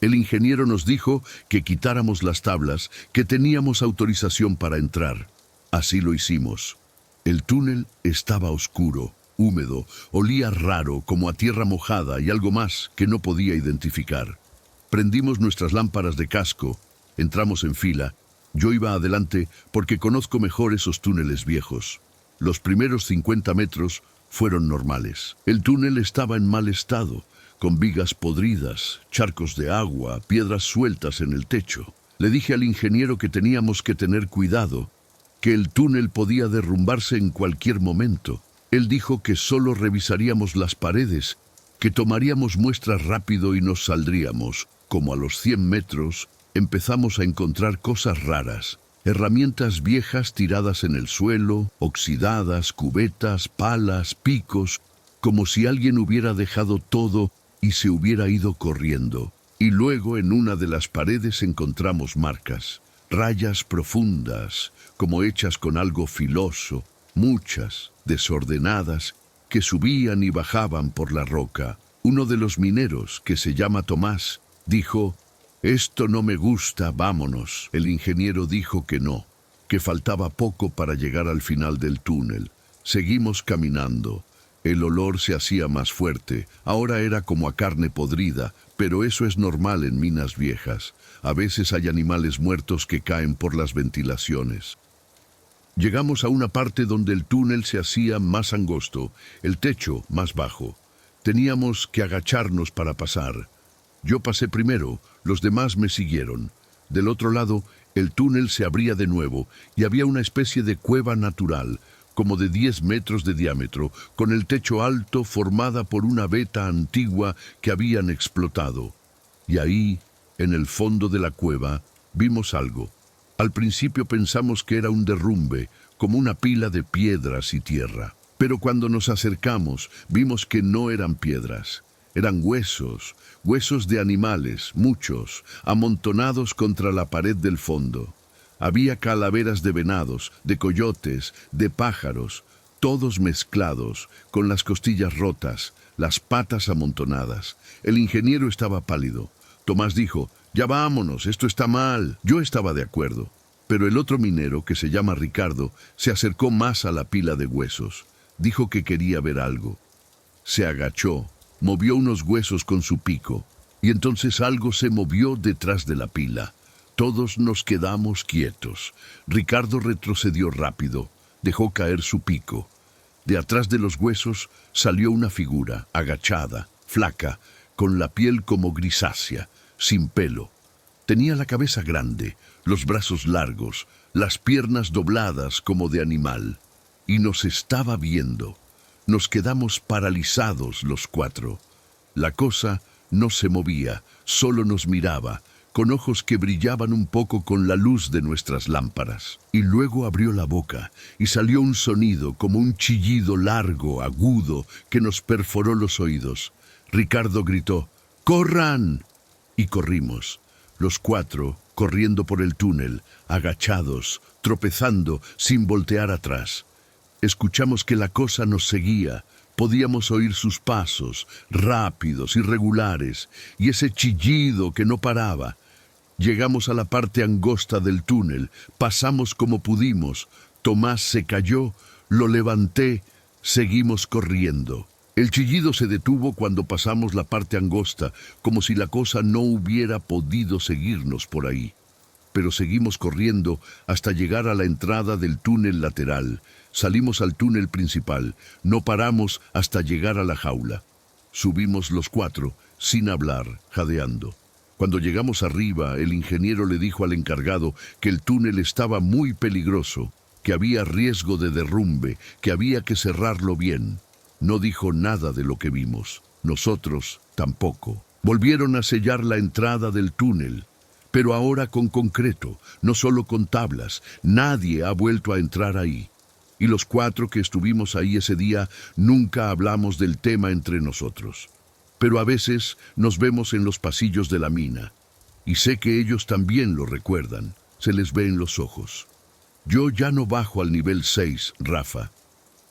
El ingeniero nos dijo que quitáramos las tablas, que teníamos autorización para entrar. Así lo hicimos. El túnel estaba oscuro, húmedo, olía raro, como a tierra mojada y algo más que no podía identificar. Prendimos nuestras lámparas de casco, entramos en fila. Yo iba adelante porque conozco mejor esos túneles viejos. Los primeros 50 metros fueron normales. El túnel estaba en mal estado, con vigas podridas, charcos de agua, piedras sueltas en el techo. Le dije al ingeniero que teníamos que tener cuidado, que el túnel podía derrumbarse en cualquier momento. Él dijo que solo revisaríamos las paredes, que tomaríamos muestras rápido y nos saldríamos. Como a los 100 metros, empezamos a encontrar cosas raras. Herramientas viejas tiradas en el suelo, oxidadas, cubetas, palas, picos, como si alguien hubiera dejado todo y se hubiera ido corriendo. Y luego en una de las paredes encontramos marcas, rayas profundas, como hechas con algo filoso, muchas, desordenadas, que subían y bajaban por la roca. Uno de los mineros, que se llama Tomás, dijo: «Esto no me gusta, vámonos». El ingeniero dijo que no, que faltaba poco para llegar al final del túnel. Seguimos caminando. El olor se hacía más fuerte, ahora era como a carne podrida, pero eso es normal en minas viejas. A veces hay animales muertos que caen por las ventilaciones. Llegamos a una parte donde el túnel se hacía más angosto, el techo más bajo. Teníamos que agacharnos para pasar. Yo pasé primero, los demás me siguieron. Del otro lado, el túnel se abría de nuevo y había una especie de cueva natural, como de 10 metros de diámetro, con el techo alto formada por una veta antigua que habían explotado. Y ahí, en el fondo de la cueva, vimos algo. Al principio pensamos que era un derrumbe, como una pila de piedras y tierra. Pero cuando nos acercamos, vimos que no eran piedras. Eran huesos, huesos de animales, muchos, amontonados contra la pared del fondo. Había calaveras de venados, de coyotes, de pájaros, todos mezclados, con las costillas rotas, las patas amontonadas. El ingeniero estaba pálido. Tomás dijo: «Ya vámonos, esto está mal». Yo estaba de acuerdo, pero el otro minero, que se llama Ricardo, se acercó más a la pila de huesos. Dijo que quería ver algo. Se agachó, movió unos huesos con su pico, y entonces algo se movió detrás de la pila. Todos nos quedamos quietos. Ricardo retrocedió rápido, dejó caer su pico. De atrás de los huesos salió una figura, agachada, flaca, con la piel como grisácea, sin pelo. Tenía la cabeza grande, los brazos largos, las piernas dobladas como de animal. Y nos estaba viendo. Nos quedamos paralizados los 4. La cosa no se movía, solo nos miraba, con ojos que brillaban un poco con la luz de nuestras lámparas. Y luego abrió la boca y salió un sonido como un chillido largo, agudo, que nos perforó los oídos. Ricardo gritó: «¡Corran!» Y corrimos. Los cuatro, corriendo por el túnel, agachados, tropezando, sin voltear atrás. Escuchamos que la cosa nos seguía. Podíamos oír sus pasos, rápidos, irregulares, y ese chillido que no paraba. Llegamos a la parte angosta del túnel, pasamos como pudimos. Tomás se cayó, lo levanté, seguimos corriendo. El chillido se detuvo cuando pasamos la parte angosta, como si la cosa no hubiera podido seguirnos por ahí. Pero seguimos corriendo hasta llegar a la entrada del túnel lateral. Salimos al túnel principal, no paramos hasta llegar a la jaula. Subimos los cuatro, sin hablar, jadeando. Cuando llegamos arriba, el ingeniero le dijo al encargado que el túnel estaba muy peligroso, que había riesgo de derrumbe, que había que cerrarlo bien. No dijo nada de lo que vimos. Nosotros tampoco. Volvieron a sellar la entrada del túnel, pero ahora con concreto, no solo con tablas. Nadie ha vuelto a entrar ahí. Y los cuatro que estuvimos ahí ese día nunca hablamos del tema entre nosotros. Pero a veces nos vemos en los pasillos de la mina, y sé que ellos también lo recuerdan. Se les ve en los ojos. Yo ya no bajo al nivel 6, Rafa.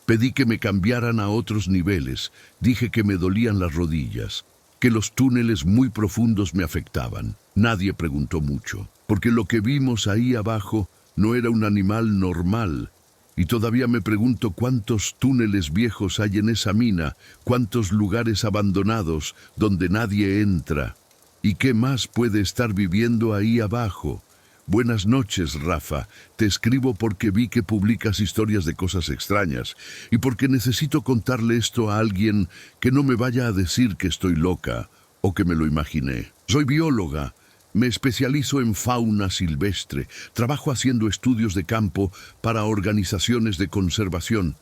Pedí que me cambiaran a otros niveles. Dije que me dolían las rodillas, que los túneles muy profundos me afectaban. Nadie preguntó mucho, porque lo que vimos ahí abajo no era un animal normal. Y todavía me pregunto cuántos túneles viejos hay en esa mina, cuántos lugares abandonados donde nadie entra. ¿Y qué más puede estar viviendo ahí abajo? Buenas noches, Rafa. Te escribo porque vi que publicas historias de cosas extrañas y porque necesito contarle esto a alguien que no me vaya a decir que estoy loca o que me lo imaginé. Soy bióloga. Me especializo en fauna silvestre. Trabajo haciendo estudios de campo para organizaciones de conservación.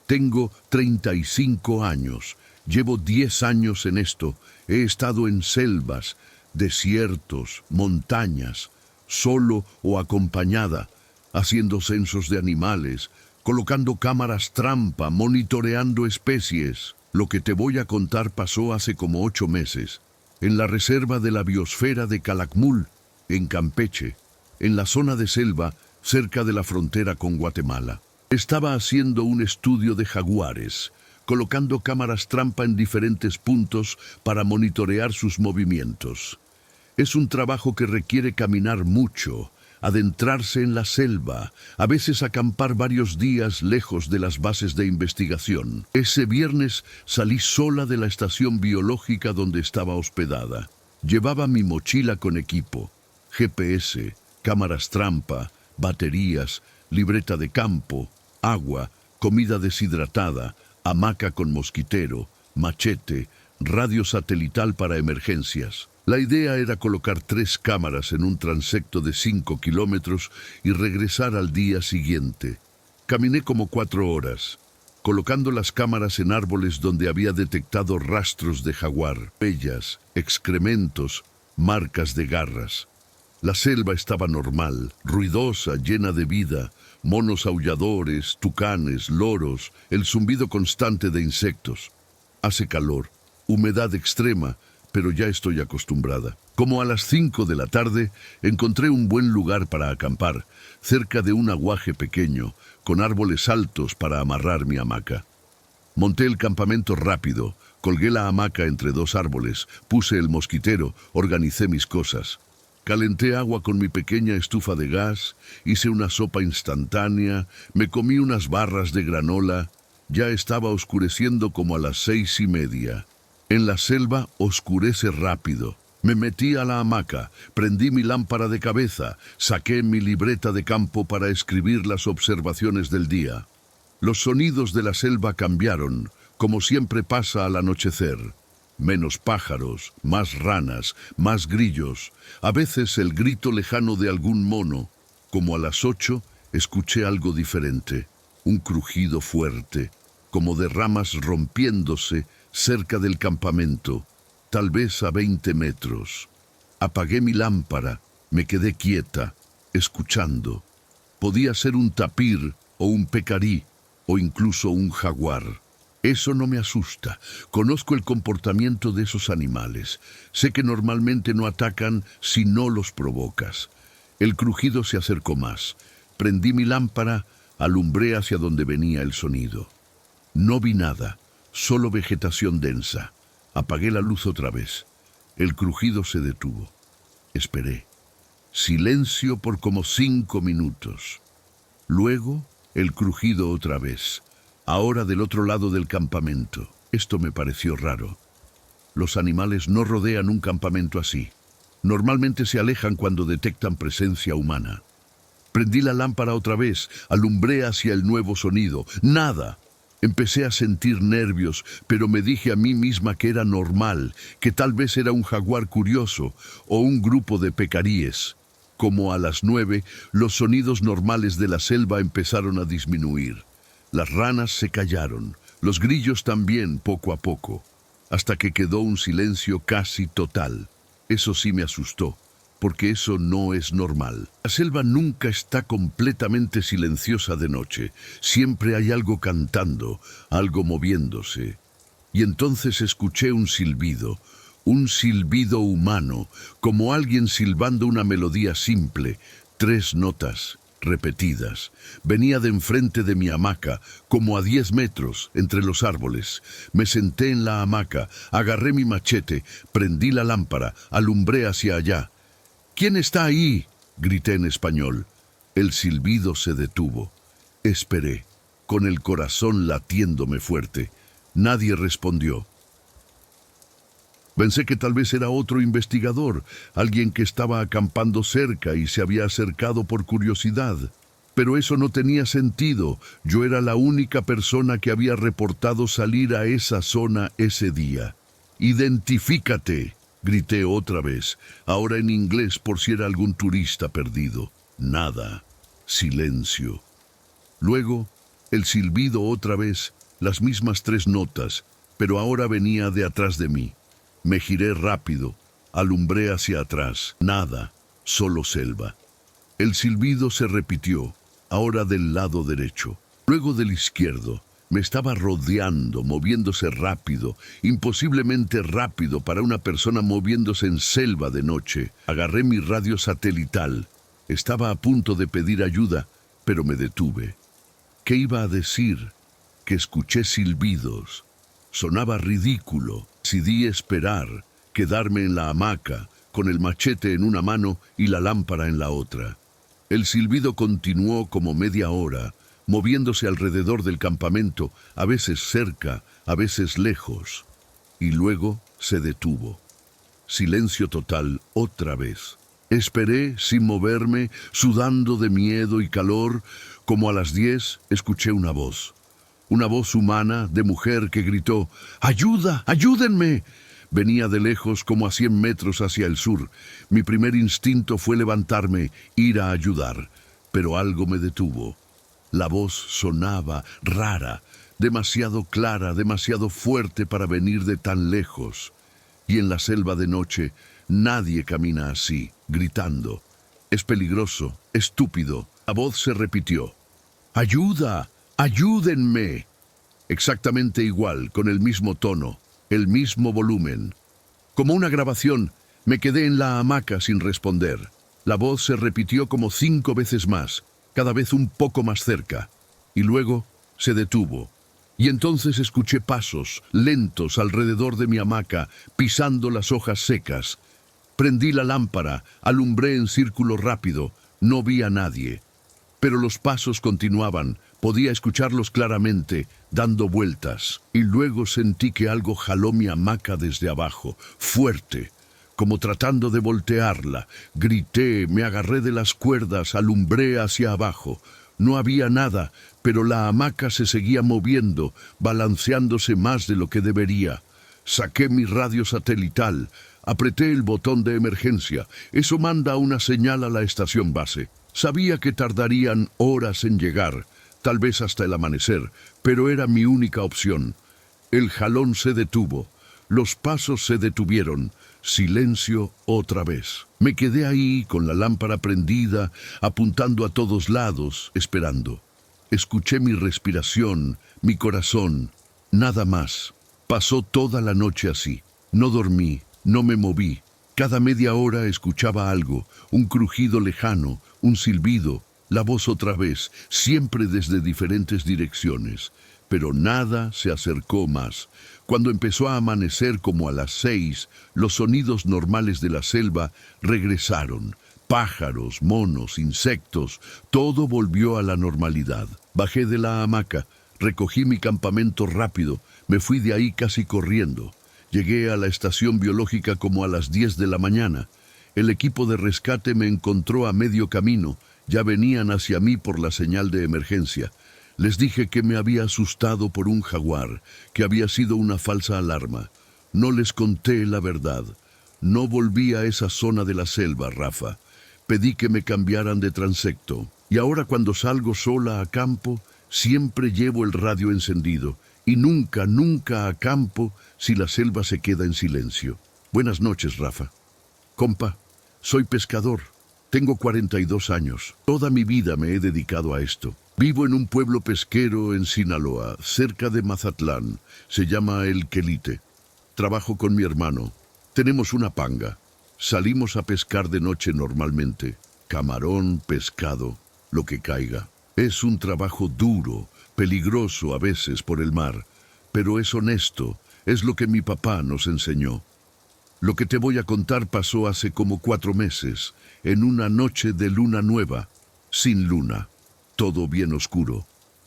Tengo 35 años. Llevo 10 años en esto. He estado en selvas, desiertos, montañas, solo o acompañada, haciendo censos de animales, colocando cámaras trampa, monitoreando especies. Lo que te voy a contar pasó hace como 8 meses. En la reserva de la biosfera de Calakmul, en Campeche, en la zona de selva, cerca de la frontera con Guatemala. Estaba haciendo un estudio de jaguares, colocando cámaras trampa en diferentes puntos para monitorear sus movimientos. Es un trabajo que requiere caminar mucho, adentrarse en la selva, a veces acampar varios días lejos de las bases de investigación. Ese viernes salí sola de la estación biológica donde estaba hospedada. Llevaba mi mochila con equipo, GPS, cámaras trampa, baterías, libreta de campo, agua, comida deshidratada, hamaca con mosquitero, machete, radio satelital para emergencias. La idea era colocar 3 cámaras en un transecto de 5 kilómetros y regresar al día siguiente. Caminé como 4 horas, colocando las cámaras en árboles donde había detectado rastros de jaguar, huellas, excrementos, marcas de garras. La selva estaba normal, ruidosa, llena de vida, monos aulladores, tucanes, loros, el zumbido constante de insectos. Hace calor, humedad extrema, pero ya estoy acostumbrada. Como a las 5 de la tarde, encontré un buen lugar para acampar, cerca de un aguaje pequeño, con árboles altos para amarrar mi hamaca. Monté el campamento rápido, colgué la hamaca entre 2 árboles, puse el mosquitero, organicé mis cosas. Calenté agua con mi pequeña estufa de gas, hice una sopa instantánea, me comí unas barras de granola. Ya estaba oscureciendo como a las 6:30. En la selva oscurece rápido. Me metí a la hamaca, prendí mi lámpara de cabeza, saqué mi libreta de campo para escribir las observaciones del día. Los sonidos de la selva cambiaron, como siempre pasa al anochecer. Menos pájaros, más ranas, más grillos, a veces el grito lejano de algún mono. Como a las 8 escuché algo diferente, un crujido fuerte, como de ramas rompiéndose cerca del campamento, tal vez a 20 metros. Apagué mi lámpara, me quedé quieta, escuchando. Podía ser un tapir o un pecarí o incluso un jaguar. Eso no me asusta. Conozco el comportamiento de esos animales. Sé que normalmente no atacan si no los provocas. El crujido se acercó más. Prendí mi lámpara, alumbré hacia donde venía el sonido. No vi nada, solo vegetación densa. Apagué la luz otra vez. El crujido se detuvo. Esperé. Silencio por como 5 minutos. Luego, el crujido otra vez. Ahora del otro lado del campamento. Esto me pareció raro. Los animales no rodean un campamento así. Normalmente se alejan cuando detectan presencia humana. Prendí la lámpara otra vez, alumbré hacia el nuevo sonido. ¡Nada! Empecé a sentir nervios, pero me dije a mí misma que era normal, que tal vez era un jaguar curioso o un grupo de pecaríes. Como a las 9, los sonidos normales de la selva empezaron a disminuir. Las ranas se callaron, los grillos también poco a poco, hasta que quedó un silencio casi total. Eso sí me asustó, porque eso no es normal. La selva nunca está completamente silenciosa de noche. Siempre hay algo cantando, algo moviéndose. Y entonces escuché un silbido humano, como alguien silbando una melodía simple, 3 notas repetidas. Venía de enfrente de mi hamaca, como a 10 metros, entre los árboles. Me senté en la hamaca, agarré mi machete, prendí la lámpara, alumbré hacia allá. «¿Quién está ahí?», grité en español. El silbido se detuvo. Esperé, con el corazón latiéndome fuerte. Nadie respondió. Pensé que tal vez era otro investigador, alguien que estaba acampando cerca y se había acercado por curiosidad. Pero eso no tenía sentido. Yo era la única persona que había reportado salir a esa zona ese día. «¡Identifícate!», grité otra vez, ahora en inglés por si era algún turista perdido. Nada. Silencio. Luego, el silbido otra vez, las mismas 3 notas, pero ahora venía de atrás de mí. Me giré rápido, alumbré hacia atrás. Nada, solo selva. El silbido se repitió, ahora del lado derecho, luego del izquierdo. Me estaba rodeando, moviéndose rápido, imposiblemente rápido para una persona moviéndose en selva de noche. Agarré mi radio satelital. Estaba a punto de pedir ayuda, pero me detuve. ¿Qué iba a decir? Que escuché silbidos. Sonaba ridículo. Decidí esperar, quedarme en la hamaca, con el machete en una mano y la lámpara en la otra. El silbido continuó como media hora, moviéndose alrededor del campamento, a veces cerca, a veces lejos. Y luego se detuvo. Silencio total otra vez. Esperé sin moverme, sudando de miedo y calor. Como a las 10 escuché una voz. Una voz humana, de mujer, que gritó: «¡Ayuda! ¡Ayúdenme!». Venía de lejos, como a 100 metros hacia el sur. Mi primer instinto fue levantarme, ir a ayudar. Pero algo me detuvo. La voz sonaba rara, demasiado clara, demasiado fuerte para venir de tan lejos. Y en la selva de noche, nadie camina así, gritando. Es peligroso, estúpido. La voz se repitió. «¡Ayuda! ¡Ayúdenme!». Exactamente igual, con el mismo tono, el mismo volumen. Como una grabación, me quedé en la hamaca sin responder. La voz se repitió como 5 veces más, cada vez un poco más cerca, y luego se detuvo. Y entonces escuché pasos lentos alrededor de mi hamaca, pisando las hojas secas. Prendí la lámpara, alumbré en círculo rápido, no vi a nadie. Pero los pasos continuaban, podía escucharlos claramente, dando vueltas. Y luego sentí que algo jaló mi hamaca desde abajo, fuerte, como tratando de voltearla. Grité, me agarré de las cuerdas, alumbré hacia abajo. No había nada, pero la hamaca se seguía moviendo, balanceándose más de lo que debería. Saqué mi radio satelital, apreté el botón de emergencia. Eso manda una señal a la estación base. Sabía que tardarían horas en llegar, tal vez hasta el amanecer, pero era mi única opción. El jalón se detuvo, los pasos se detuvieron, silencio otra vez. Me quedé ahí con la lámpara prendida, apuntando a todos lados, esperando. Escuché mi respiración, mi corazón. Nada más. Pasó toda la noche así. No dormí, no me moví. Cada media hora escuchaba algo, un crujido lejano, un silbido, la voz otra vez, siempre desde diferentes direcciones. Pero nada se acercó más. Cuando empezó a amanecer como a las 6, los sonidos normales de la selva regresaron. Pájaros, monos, insectos, todo volvió a la normalidad. Bajé de la hamaca, recogí mi campamento rápido, me fui de ahí casi corriendo. Llegué a la estación biológica como a las 10 de la mañana. El equipo de rescate me encontró a medio camino. Ya venían hacia mí por la señal de emergencia. Les dije que me había asustado por un jaguar, que había sido una falsa alarma. No les conté la verdad. No volví a esa zona de la selva, Rafa. Pedí que me cambiaran de transecto. Y ahora cuando salgo sola a campo, siempre llevo el radio encendido. Y nunca, nunca a campo si la selva se queda en silencio. Buenas noches, Rafa. Compa, soy pescador. Tengo 42 años. Toda mi vida me he dedicado a esto. Vivo en un pueblo pesquero en Sinaloa, cerca de Mazatlán. Se llama El Quelite. Trabajo con mi hermano. Tenemos una panga. Salimos a pescar de noche normalmente. Camarón, pescado, lo que caiga. Es un trabajo duro, peligroso a veces por el mar, pero es honesto, es lo que mi papá nos enseñó. Lo que te voy a contar pasó hace como 4 meses, en una noche de luna nueva, sin luna, todo bien oscuro.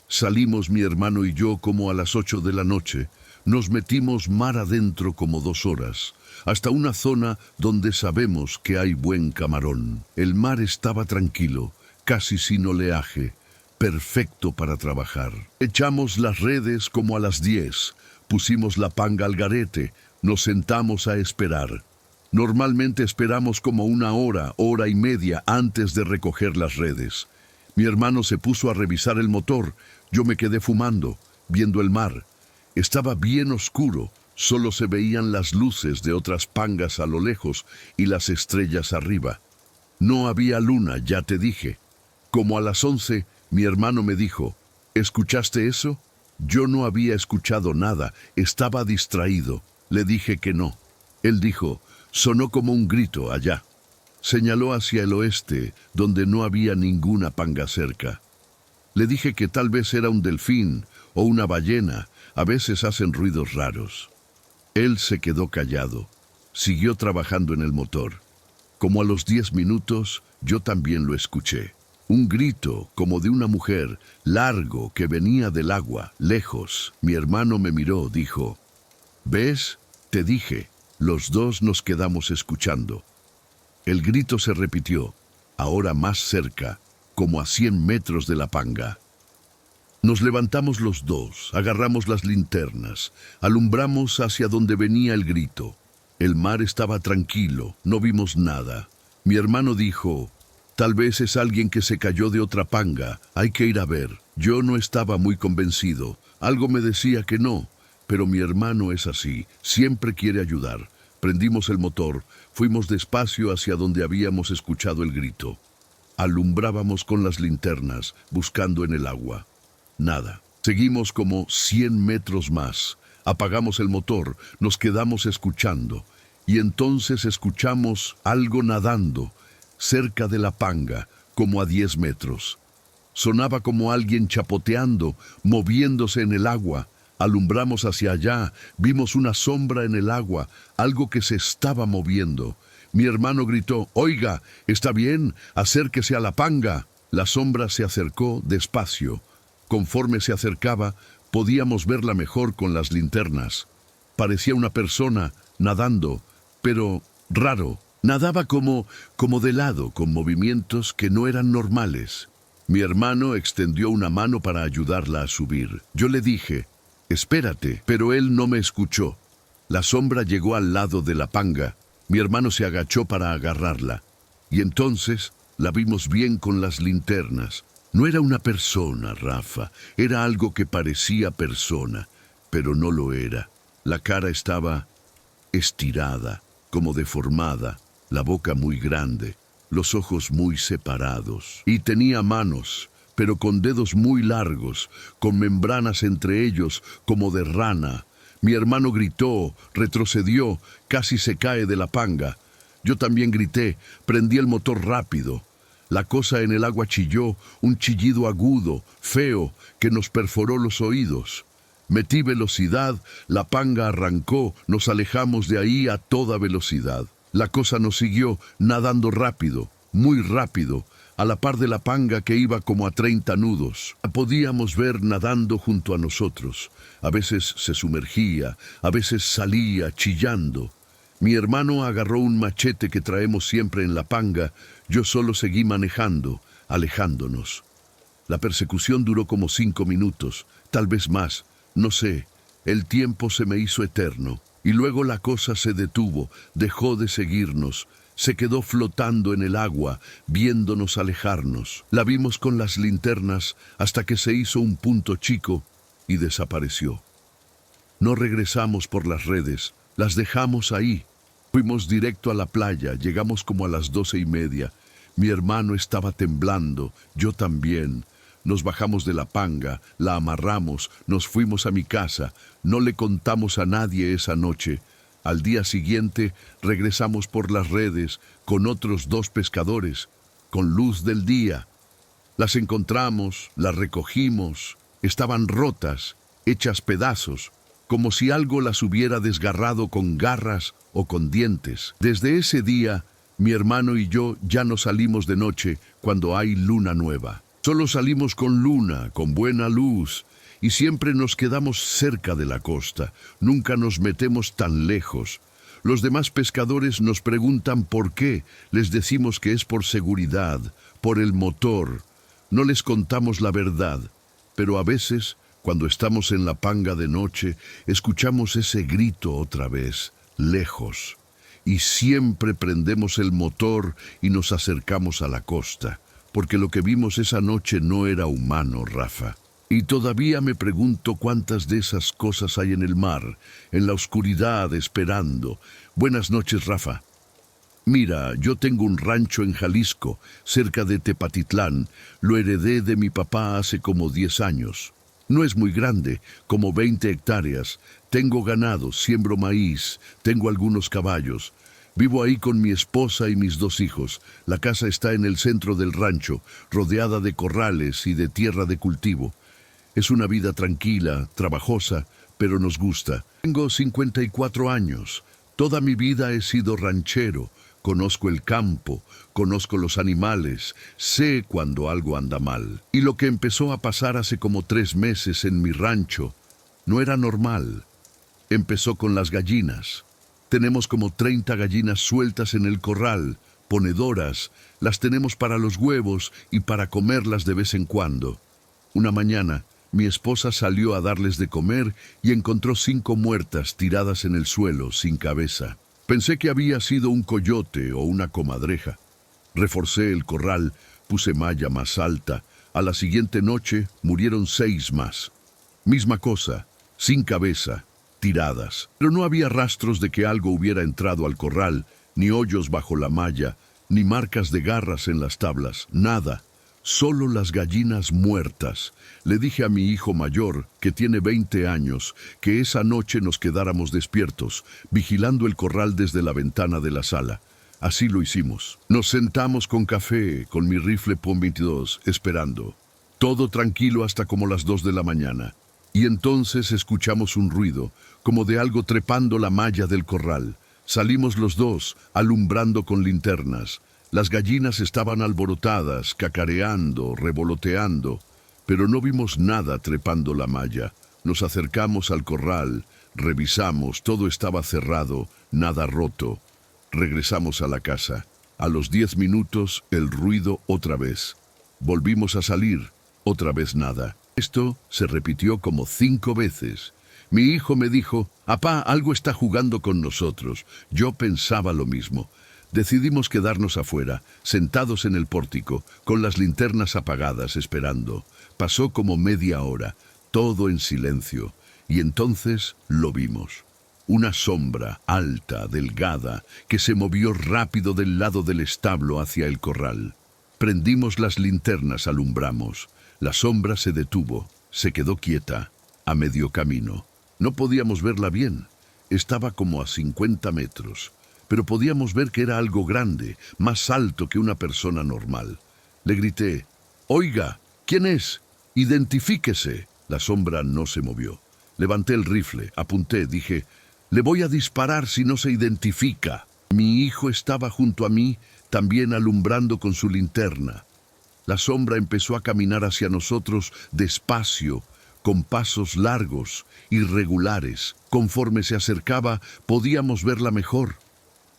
Salimos mi hermano y yo como a las 8 de la noche, nos metimos mar adentro como 2 horas, hasta una zona donde sabemos que hay buen camarón. El mar estaba tranquilo, casi sin oleaje, perfecto para trabajar. Echamos las redes como a las 10, pusimos la panga al garete, nos sentamos a esperar. Normalmente esperamos como 1 hora, hora y media antes de recoger las redes. Mi hermano se puso a revisar el motor, yo me quedé fumando, viendo el mar. Estaba bien oscuro, solo se veían las luces de otras pangas a lo lejos y las estrellas arriba. No había luna, ya te dije. Como a las 11, mi hermano me dijo, ¿escuchaste eso? Yo no había escuchado nada, estaba distraído. Le dije que no. Él dijo, sonó como un grito allá. Señaló hacia el oeste, donde no había ninguna panga cerca. Le dije que tal vez era un delfín o una ballena, a veces hacen ruidos raros. Él se quedó callado, siguió trabajando en el motor. Como a los 10 minutos, yo también lo escuché. Un grito, como de una mujer, largo, que venía del agua, lejos. Mi hermano me miró, dijo, ¿ves? Te dije. Los dos nos quedamos escuchando. El grito se repitió, ahora más cerca, como a 100 metros de la panga. Nos levantamos los dos, agarramos las linternas, alumbramos hacia donde venía el grito. El mar estaba tranquilo, no vimos nada. Mi hermano dijo, tal vez es alguien que se cayó de otra panga, hay que ir a ver. Yo no estaba muy convencido, algo me decía que no, pero mi hermano es así, siempre quiere ayudar. Prendimos el motor, fuimos despacio hacia donde habíamos escuchado el grito. Alumbrábamos con las linternas, buscando en el agua. Nada. Seguimos como 100 metros más. Apagamos el motor, nos quedamos escuchando. Y entonces escuchamos algo nadando, cerca de la panga, como a 10 metros. Sonaba como alguien chapoteando, moviéndose en el agua. Alumbramos hacia allá, vimos una sombra en el agua, algo que se estaba moviendo. Mi hermano gritó, «Oiga, ¿está bien? Acérquese a la panga». La sombra se acercó despacio. Conforme se acercaba, podíamos verla mejor con las linternas. Parecía una persona nadando, pero raro. Nadaba como de lado, con movimientos que no eran normales. Mi hermano extendió una mano para ayudarla a subir. Yo le dije, «Espérate», pero él no me escuchó. La sombra llegó al lado de la panga. Mi hermano se agachó para agarrarla. Y entonces la vimos bien con las linternas. No era una persona, Rafa. Era algo que parecía persona, pero no lo era. La cara estaba estirada, como deformada, la boca muy grande, los ojos muy separados. Y tenía manos, pero con dedos muy largos, con membranas entre ellos como de rana. Mi hermano gritó, retrocedió, casi se cae de la panga. Yo también grité, prendí el motor rápido. La cosa en el agua chilló, un chillido agudo, feo, que nos perforó los oídos. Metí velocidad, la panga arrancó, nos alejamos de ahí a toda velocidad. La cosa nos siguió, nadando rápido, muy rápido, a la par de la panga que iba como a 30 nudos. La podíamos ver nadando junto a nosotros. A veces se sumergía, a veces salía chillando. Mi hermano agarró un machete que traemos siempre en la panga, yo solo seguí manejando, alejándonos. La persecución duró como 5 minutos, tal vez más, no sé. El tiempo se me hizo eterno, y luego la cosa se detuvo, dejó de seguirnos, se quedó flotando en el agua, viéndonos alejarnos. La vimos con las linternas hasta que se hizo un punto chico y desapareció. No regresamos por las redes, las dejamos ahí. Fuimos directo a la playa, llegamos como a las 12:30. Mi hermano estaba temblando, yo también. Nos bajamos de la panga, la amarramos, nos fuimos a mi casa. No le contamos a nadie esa noche. Al día siguiente regresamos por las redes con otros 2 pescadores, con luz del día. Las encontramos, las recogimos, estaban rotas, hechas pedazos, como si algo las hubiera desgarrado con garras o con dientes. Desde ese día, mi hermano y yo ya no salimos de noche cuando hay luna nueva. Solo salimos con luna, con buena luz, y siempre nos quedamos cerca de la costa. Nunca nos metemos tan lejos. Los demás pescadores nos preguntan por qué. Les decimos que es por seguridad, por el motor. No les contamos la verdad, pero a veces, cuando estamos en la panga de noche, escuchamos ese grito otra vez, lejos. Y siempre prendemos el motor y nos acercamos a la costa, porque lo que vimos esa noche no era humano, Rafa. Y todavía me pregunto cuántas de esas cosas hay en el mar, en la oscuridad, esperando. Buenas noches, Rafa. Mira, yo tengo un rancho en Jalisco, cerca de Tepatitlán. Lo heredé de mi papá hace como 10 años. No es muy grande, como 20 hectáreas. Tengo ganado, siembro maíz, tengo algunos caballos. Vivo ahí con mi esposa y mis 2 hijos. La casa está en el centro del rancho, rodeada de corrales y de tierra de cultivo. Es una vida tranquila, trabajosa, pero nos gusta. Tengo 54 años. Toda mi vida he sido ranchero. Conozco el campo, conozco los animales, sé cuando algo anda mal. Y lo que empezó a pasar hace como 3 meses en mi rancho no era normal. Empezó con las gallinas. Tenemos como 30 gallinas sueltas en el corral, ponedoras. Las tenemos para los huevos y para comerlas de vez en cuando. Una mañana, mi esposa salió a darles de comer y encontró 5 muertas tiradas en el suelo, sin cabeza. Pensé que había sido un coyote o una comadreja. Reforcé el corral, puse malla más alta. A la siguiente noche murieron 6 más. Misma cosa, sin cabeza, tiradas. Pero no había rastros de que algo hubiera entrado al corral, ni hoyos bajo la malla, ni marcas de garras en las tablas, nada. Solo las gallinas muertas. Le dije a mi hijo mayor, que tiene 20 años, que esa noche nos quedáramos despiertos, vigilando el corral desde la ventana de la sala. Así lo hicimos. Nos sentamos con café, con mi rifle .22, esperando. Todo tranquilo hasta como las 2 de la mañana. Y entonces escuchamos un ruido, como de algo trepando la malla del corral. Salimos los 2, alumbrando con linternas. Las gallinas estaban alborotadas, cacareando, revoloteando, pero no vimos nada trepando la malla. Nos acercamos al corral, revisamos, todo estaba cerrado, nada roto. Regresamos a la casa. A los 10 minutos, el ruido otra vez. Volvimos a salir, otra vez nada. Esto se repitió como 5 veces. Mi hijo me dijo, «Apá, algo está jugando con nosotros». Yo pensaba lo mismo. Decidimos quedarnos afuera, sentados en el pórtico, con las linternas apagadas, esperando. Pasó como media hora, todo en silencio, y entonces lo vimos. Una sombra alta, delgada, que se movió rápido del lado del establo hacia el corral. Prendimos las linternas, alumbramos. La sombra se detuvo, se quedó quieta, a medio camino. No podíamos verla bien. Estaba como a 50 metros, pero podíamos ver que era algo grande, más alto que una persona normal. Le grité: «Oiga, ¿quién es? Identifíquese». La sombra no se movió. Levanté el rifle, apunté, dije: «Le voy a disparar si no se identifica». Mi hijo estaba junto a mí, también alumbrando con su linterna. La sombra empezó a caminar hacia nosotros despacio, con pasos largos, irregulares. Conforme se acercaba, podíamos verla mejor.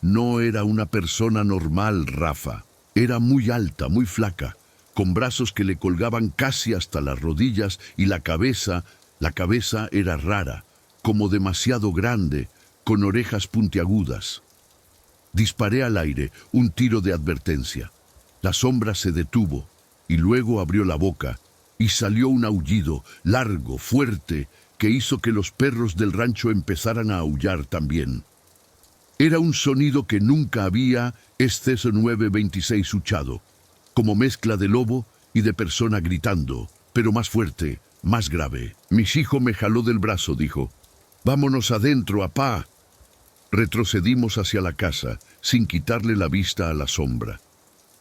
No era una persona normal, Rafa. Era muy alta, muy flaca, con brazos que le colgaban casi hasta las rodillas y la cabeza era rara, como demasiado grande, con orejas puntiagudas. Disparé al aire, un tiro de advertencia. La sombra se detuvo y luego abrió la boca y salió un aullido largo, fuerte, que hizo que los perros del rancho empezaran a aullar también. Era un sonido que nunca había exceso 926 escuchado, como mezcla de lobo y de persona gritando, pero más fuerte, más grave. Mi hijo me jaló del brazo, dijo: «Vámonos adentro, apá». Retrocedimos hacia la casa, sin quitarle la vista a la sombra.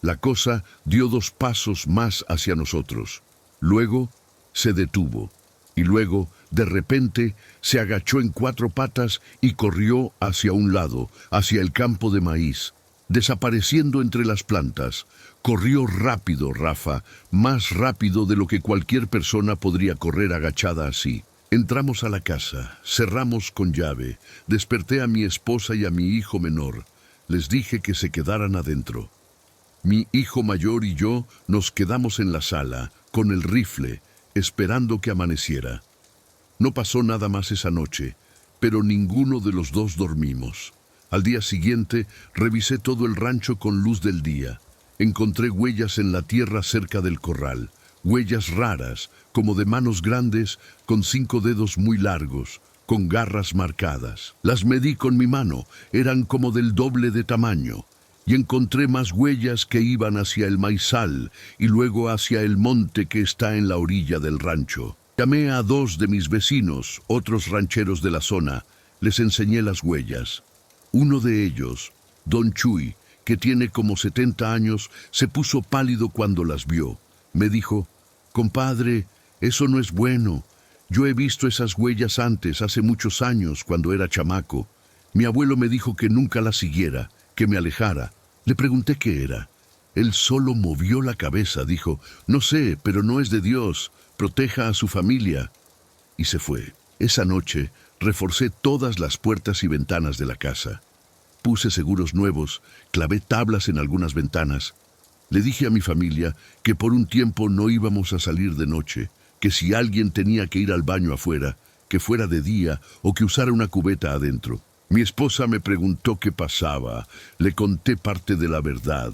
La cosa dio 2 pasos más hacia nosotros. Luego se detuvo, y luego, de repente, se agachó en 4 patas y corrió hacia un lado, hacia el campo de maíz, desapareciendo entre las plantas. Corrió rápido, Rafa, más rápido de lo que cualquier persona podría correr agachada así. Entramos a la casa, cerramos con llave, desperté a mi esposa y a mi hijo menor. Les dije que se quedaran adentro. Mi hijo mayor y yo nos quedamos en la sala, con el rifle, esperando que amaneciera. No pasó nada más esa noche, pero ninguno de los dos dormimos. Al día siguiente, revisé todo el rancho con luz del día. Encontré huellas en la tierra cerca del corral, huellas raras, como de manos grandes, con 5 dedos muy largos, con garras marcadas. Las medí con mi mano, eran como del doble de tamaño. Y encontré más huellas que iban hacia el maizal y luego hacia el monte que está en la orilla del rancho. Llamé a 2 de mis vecinos, otros rancheros de la zona. Les enseñé las huellas. Uno de ellos, Don Chuy, que tiene como 70 años, se puso pálido cuando las vio. Me dijo: «Compadre, eso no es bueno. Yo he visto esas huellas antes, hace muchos años, cuando era chamaco. Mi abuelo me dijo que nunca las siguiera, que me alejara». Le pregunté qué era. Él solo movió la cabeza, dijo: «No sé, pero no es de Dios. Proteja a su familia». Y se fue. Esa noche reforcé todas las puertas y ventanas de la casa. Puse seguros nuevos, clavé tablas en algunas ventanas. Le dije a mi familia que por un tiempo no íbamos a salir de noche, que si alguien tenía que ir al baño afuera, que fuera de día o que usara una cubeta adentro. Mi esposa me preguntó qué pasaba. Le conté parte de la verdad.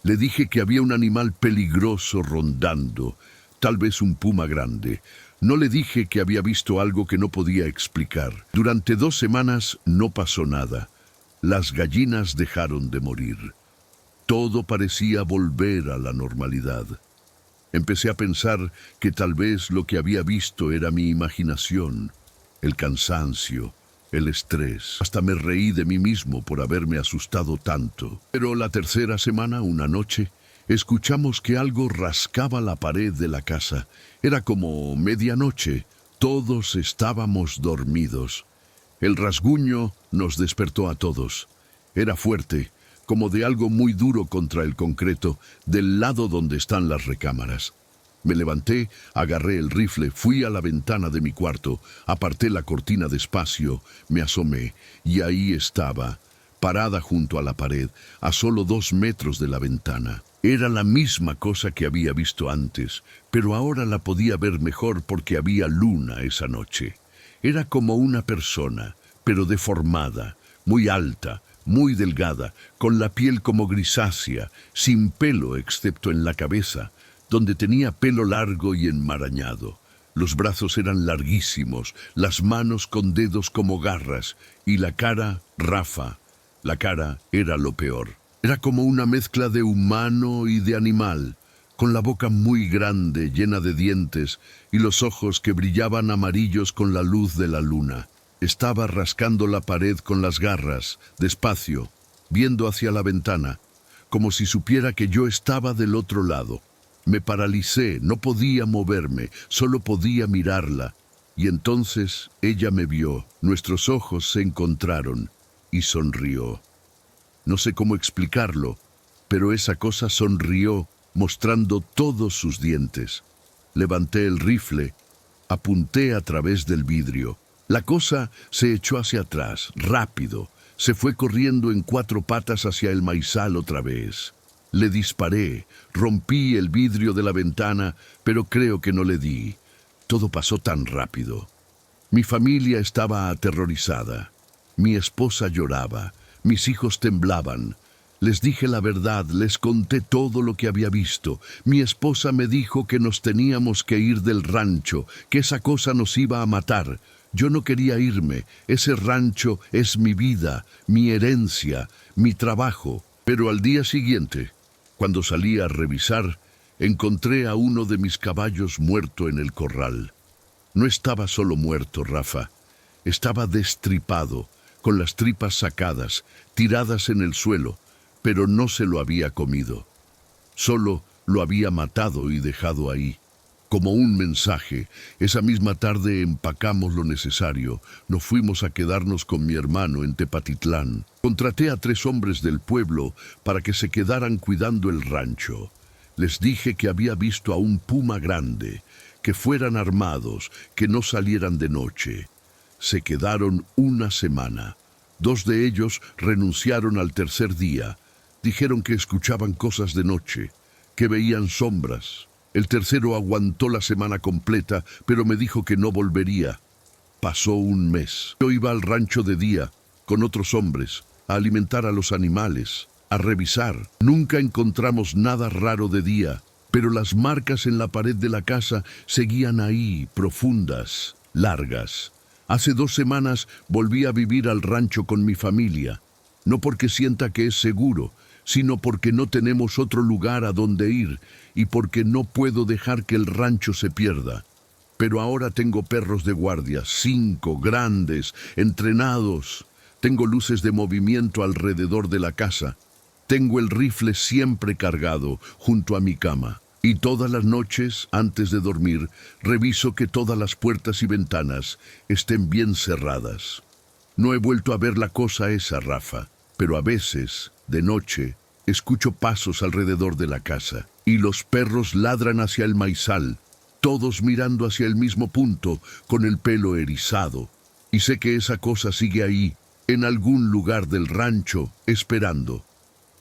Le dije que había un animal peligroso rondando, tal vez un puma grande. No le dije que había visto algo que no podía explicar. Durante 2 semanas no pasó nada. Las gallinas dejaron de morir. Todo parecía volver a la normalidad. Empecé a pensar que tal vez lo que había visto era mi imaginación, el cansancio, el estrés. Hasta me reí de mí mismo por haberme asustado tanto. Pero la tercera semana, una noche, escuchamos que algo rascaba la pared de la casa. Era como medianoche. Todos estábamos dormidos. El rasguño nos despertó a todos. Era fuerte, como de algo muy duro contra el concreto, del lado donde están las recámaras. Me levanté, agarré el rifle, fui a la ventana de mi cuarto, aparté la cortina despacio, me asomé, y ahí estaba, parada junto a la pared, a solo 2 metros de la ventana. Era la misma cosa que había visto antes, pero ahora la podía ver mejor porque había luna esa noche. Era como una persona, pero deformada, muy alta, muy delgada, con la piel como grisácea, sin pelo excepto en la cabeza, donde tenía pelo largo y enmarañado. Los brazos eran larguísimos, las manos con dedos como garras, y la cara, Rafa, la cara era lo peor. Era como una mezcla de humano y de animal, con la boca muy grande, llena de dientes, y los ojos que brillaban amarillos con la luz de la luna. Estaba rascando la pared con las garras, despacio, viendo hacia la ventana, como si supiera que yo estaba del otro lado. Me paralicé, no podía moverme, solo podía mirarla. Y entonces ella me vio, nuestros ojos se encontraron y sonrió. No sé cómo explicarlo, pero esa cosa sonrió, mostrando todos sus dientes. Levanté el rifle, apunté a través del vidrio. La cosa se echó hacia atrás, rápido. Se fue corriendo en 4 patas hacia el maizal otra vez. Le disparé, rompí el vidrio de la ventana, pero creo que no le di. Todo pasó tan rápido. Mi familia estaba aterrorizada. Mi esposa lloraba, mis hijos temblaban. Les dije la verdad, les conté todo lo que había visto. Mi esposa me dijo que nos teníamos que ir del rancho, que esa cosa nos iba a matar. Yo no quería irme, ese rancho es mi vida, mi herencia, mi trabajo. Pero al día siguiente, cuando salí a revisar, encontré a uno de mis caballos muerto en el corral. No estaba solo muerto, Rafa. Estaba destripado, con las tripas sacadas, tiradas en el suelo, pero no se lo había comido. Solo lo había matado y dejado ahí. Como un mensaje, esa misma tarde empacamos lo necesario. Nos fuimos a quedarnos con mi hermano en Tepatitlán. Contraté a 3 hombres del pueblo para que se quedaran cuidando el rancho. Les dije que había visto a un puma grande, que fueran armados, que no salieran de noche. Se quedaron una semana. 2 de ellos renunciaron al tercer día. Dijeron que escuchaban cosas de noche, que veían sombras. El tercero aguantó la semana completa, pero me dijo que no volvería. Pasó un mes. Yo iba al rancho de día, con otros hombres, a alimentar a los animales, a revisar. Nunca encontramos nada raro de día, pero las marcas en la pared de la casa seguían ahí, profundas, largas. Hace 2 semanas volví a vivir al rancho con mi familia, no porque sienta que es seguro, sino porque no tenemos otro lugar a donde ir y porque no puedo dejar que el rancho se pierda. Pero ahora tengo perros de guardia, 5 grandes, entrenados. Tengo luces de movimiento alrededor de la casa. Tengo el rifle siempre cargado junto a mi cama. Y todas las noches, antes de dormir, reviso que todas las puertas y ventanas estén bien cerradas. No he vuelto a ver la cosa esa, Rafa, pero a veces, de noche, escucho pasos alrededor de la casa y los perros ladran hacia el maizal, todos mirando hacia el mismo punto, con el pelo erizado. Y sé que esa cosa sigue ahí, en algún lugar del rancho, esperando.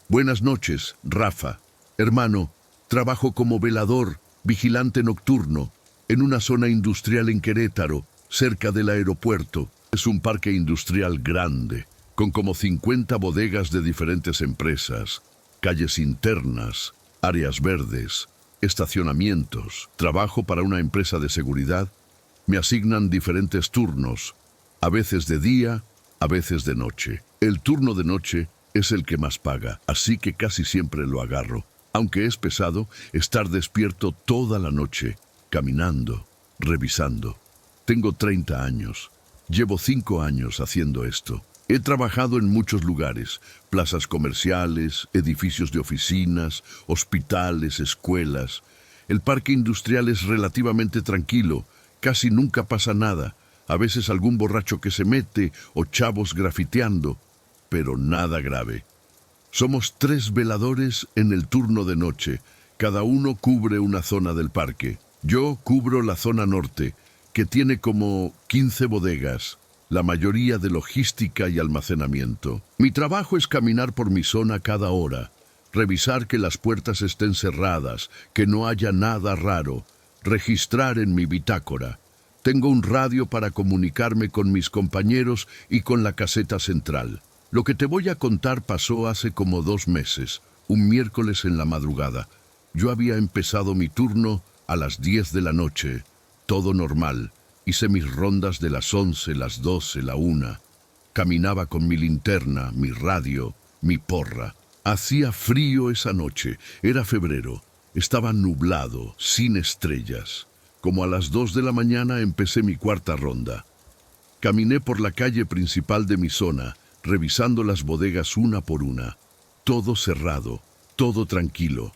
Buenas noches, Rafa. Hermano, trabajo como velador, vigilante nocturno, en una zona industrial en Querétaro, cerca del aeropuerto. Es un parque industrial grande, con como 50 bodegas de diferentes empresas, calles internas, áreas verdes, estacionamientos. Trabajo para una empresa de seguridad. Me asignan diferentes turnos, a veces de día, a veces de noche. El turno de noche es el que más paga, así que casi siempre lo agarro. Aunque es pesado estar despierto toda la noche, caminando, revisando. Tengo 30 años. Llevo 5 años haciendo esto. He trabajado en muchos lugares, plazas comerciales, edificios de oficinas, hospitales, escuelas. El parque industrial es relativamente tranquilo, casi nunca pasa nada. A veces algún borracho que se mete o chavos grafiteando, pero nada grave. Somos 3 veladores en el turno de noche. Cada uno cubre una zona del parque. Yo cubro la zona norte, que tiene como 15 bodegas, la mayoría de logística y almacenamiento. Mi trabajo es caminar por mi zona cada hora, revisar que las puertas estén cerradas, que no haya nada raro, registrar en mi bitácora. Tengo un radio para comunicarme con mis compañeros y con la caseta central. Lo que te voy a contar pasó hace como 2 meses, un miércoles en la madrugada. Yo había empezado mi turno a las 10 de la noche, todo normal. Hice mis rondas de las 11, las 12, la 1. Caminaba con mi linterna, mi radio, mi porra. Hacía frío esa noche, era febrero. Estaba nublado, sin estrellas. Como a las 2 de la mañana empecé mi cuarta ronda. Caminé por la calle principal de mi zona, revisando las bodegas una por una. Todo cerrado, todo tranquilo.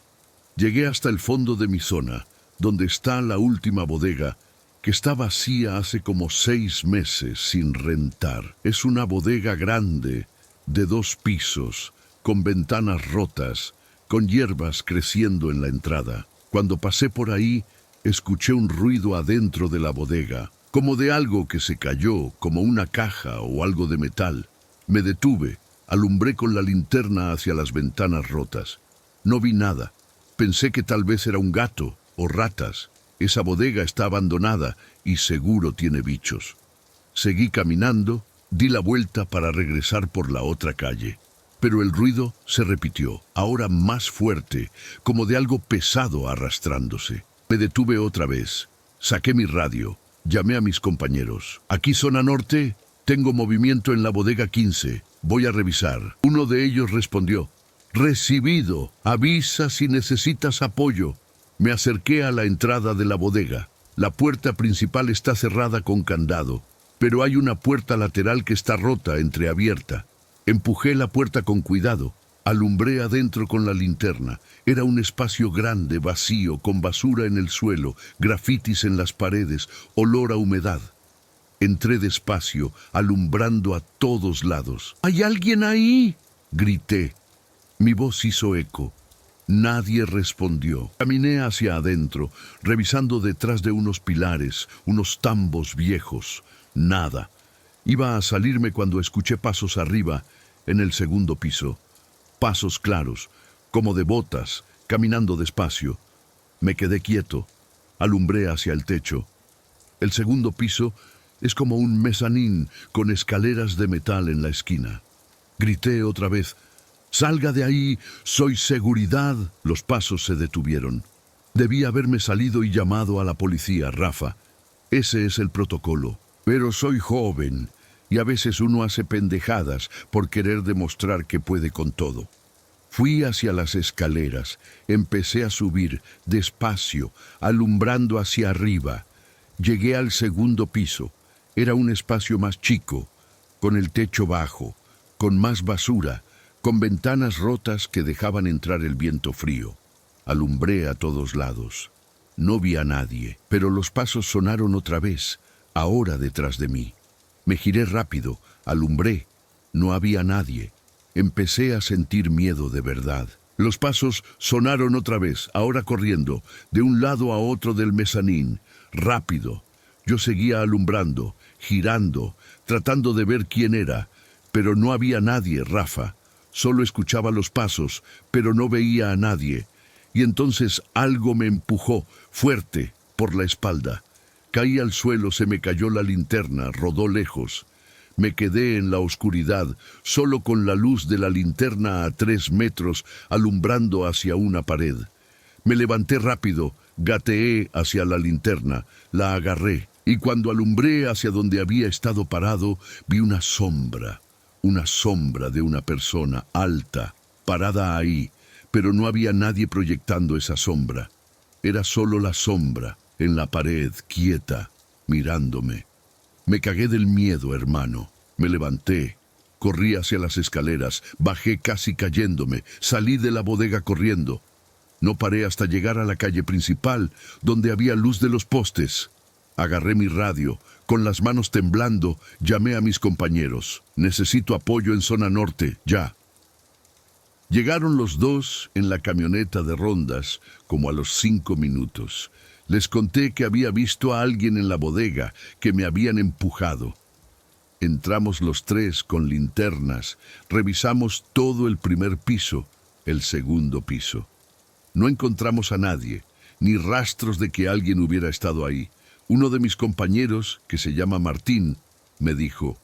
Llegué hasta el fondo de mi zona, donde está la última bodega, que está vacía hace como 6 meses sin rentar. Es una bodega grande, de 2 pisos, con ventanas rotas, con hierbas creciendo en la entrada. Cuando pasé por ahí, escuché un ruido adentro de la bodega, como de algo que se cayó, como una caja o algo de metal. Me detuve, alumbré con la linterna hacia las ventanas rotas. No vi nada. Pensé que tal vez era un gato o ratas. Esa bodega está abandonada y seguro tiene bichos. Seguí caminando, di la vuelta para regresar por la otra calle. Pero el ruido se repitió, ahora más fuerte, como de algo pesado arrastrándose. Me detuve otra vez. Saqué mi radio. Llamé a mis compañeros. «Aquí zona norte, tengo movimiento en la bodega 15. Voy a revisar». Uno de ellos respondió: «Recibido. Avisa si necesitas apoyo». Me acerqué a la entrada de la bodega. La puerta principal está cerrada con candado, pero hay una puerta lateral que está rota, entreabierta. Empujé la puerta con cuidado. Alumbré adentro con la linterna. Era un espacio grande, vacío, con basura en el suelo, grafitis en las paredes, olor a humedad. Entré despacio, alumbrando a todos lados. «¿Hay alguien ahí?», grité. Mi voz hizo eco. Nadie respondió. Caminé hacia adentro, revisando detrás de unos pilares, unos tambos viejos. Nada. Iba a salirme cuando escuché pasos arriba, en el segundo piso. Pasos claros, como de botas, caminando despacio. Me quedé quieto. Alumbré hacia el techo. El segundo piso es como un mezanín con escaleras de metal en la esquina. Grité otra vez: «¡Salga de ahí! ¡Soy seguridad!». Los pasos se detuvieron. Debí haberme salido y llamado a la policía, Rafa. Ese es el protocolo. Pero soy joven y a veces uno hace pendejadas por querer demostrar que puede con todo. Fui hacia las escaleras, empecé a subir, despacio, alumbrando hacia arriba. Llegué al segundo piso. Era un espacio más chico, con el techo bajo, con más basura, con ventanas rotas que dejaban entrar el viento frío. Alumbré a todos lados. No vi a nadie, pero los pasos sonaron otra vez, ahora detrás de mí. Me giré rápido, alumbré. No había nadie. Empecé a sentir miedo de verdad. Los pasos sonaron otra vez, ahora corriendo, de un lado a otro del mezanín, rápido. Yo seguía alumbrando, girando, tratando de ver quién era, pero no había nadie, Rafa. Solo escuchaba los pasos, pero no veía a nadie. Y entonces algo me empujó, fuerte, por la espalda. Caí al suelo, se me cayó la linterna, rodó lejos. Me quedé en la oscuridad, solo con la luz de la linterna a 3 metros, alumbrando hacia una pared. Me levanté rápido, gateé hacia la linterna, la agarré, y cuando alumbré hacia donde había estado parado, vi una sombra de una persona alta, parada ahí, pero no había nadie proyectando esa sombra. Era solo la sombra, en la pared, quieta, mirándome. Me cagué del miedo, hermano. Me levanté, corrí hacia las escaleras, bajé casi cayéndome, salí de la bodega corriendo. No paré hasta llegar a la calle principal, donde había luz de los postes. Agarré mi radio, con las manos temblando, llamé a mis compañeros. «Necesito apoyo en zona norte, ya». Llegaron los dos en la camioneta de rondas, como a los 5 minutos. Les conté que había visto a alguien en la bodega, que me habían empujado. Entramos los 3 con linternas, revisamos todo el primer piso, el segundo piso. No encontramos a nadie, ni rastros de que alguien hubiera estado ahí. Uno de mis compañeros, que se llama Martín, me dijo: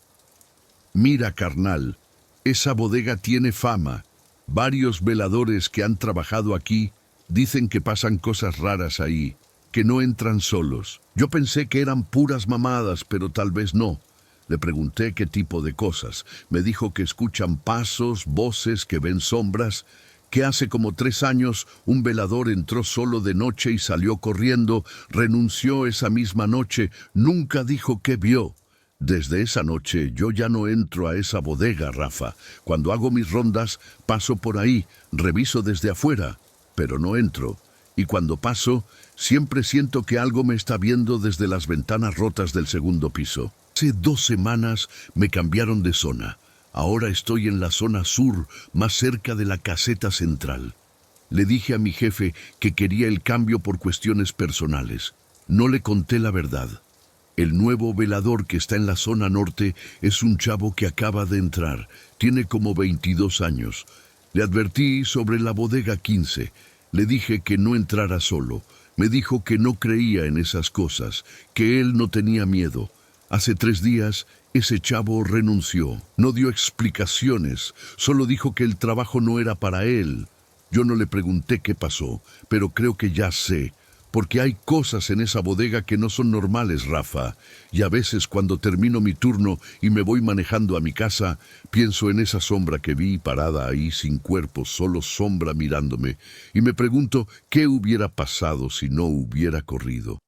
«Mira, carnal, esa bodega tiene fama. Varios veladores que han trabajado aquí dicen que pasan cosas raras ahí, que no entran solos». Yo pensé que eran puras mamadas, pero tal vez no. Le pregunté qué tipo de cosas. Me dijo que escuchan pasos, voces, que ven sombras, que hace como 3 años un velador entró solo de noche y salió corriendo, renunció esa misma noche, nunca dijo qué vio. Desde esa noche yo ya no entro a esa bodega, Rafa. Cuando hago mis rondas, paso por ahí, reviso desde afuera, pero no entro. Y cuando paso, siempre siento que algo me está viendo desde las ventanas rotas del segundo piso. Hace 2 semanas me cambiaron de zona. Ahora estoy en la zona sur, más cerca de la caseta central. Le dije a mi jefe que quería el cambio por cuestiones personales. No le conté la verdad. El nuevo velador que está en la zona norte es un chavo que acaba de entrar. Tiene como 22 años. Le advertí sobre la bodega 15. Le dije que no entrara solo. Me dijo que no creía en esas cosas, que él no tenía miedo. Hace 3 días, ese chavo renunció. No dio explicaciones, solo dijo que el trabajo no era para él. Yo no le pregunté qué pasó, pero creo que ya sé. Porque hay cosas en esa bodega que no son normales, Rafa. Y a veces cuando termino mi turno y me voy manejando a mi casa, pienso en esa sombra que vi parada ahí sin cuerpo, solo sombra mirándome. Y me pregunto qué hubiera pasado si no hubiera corrido.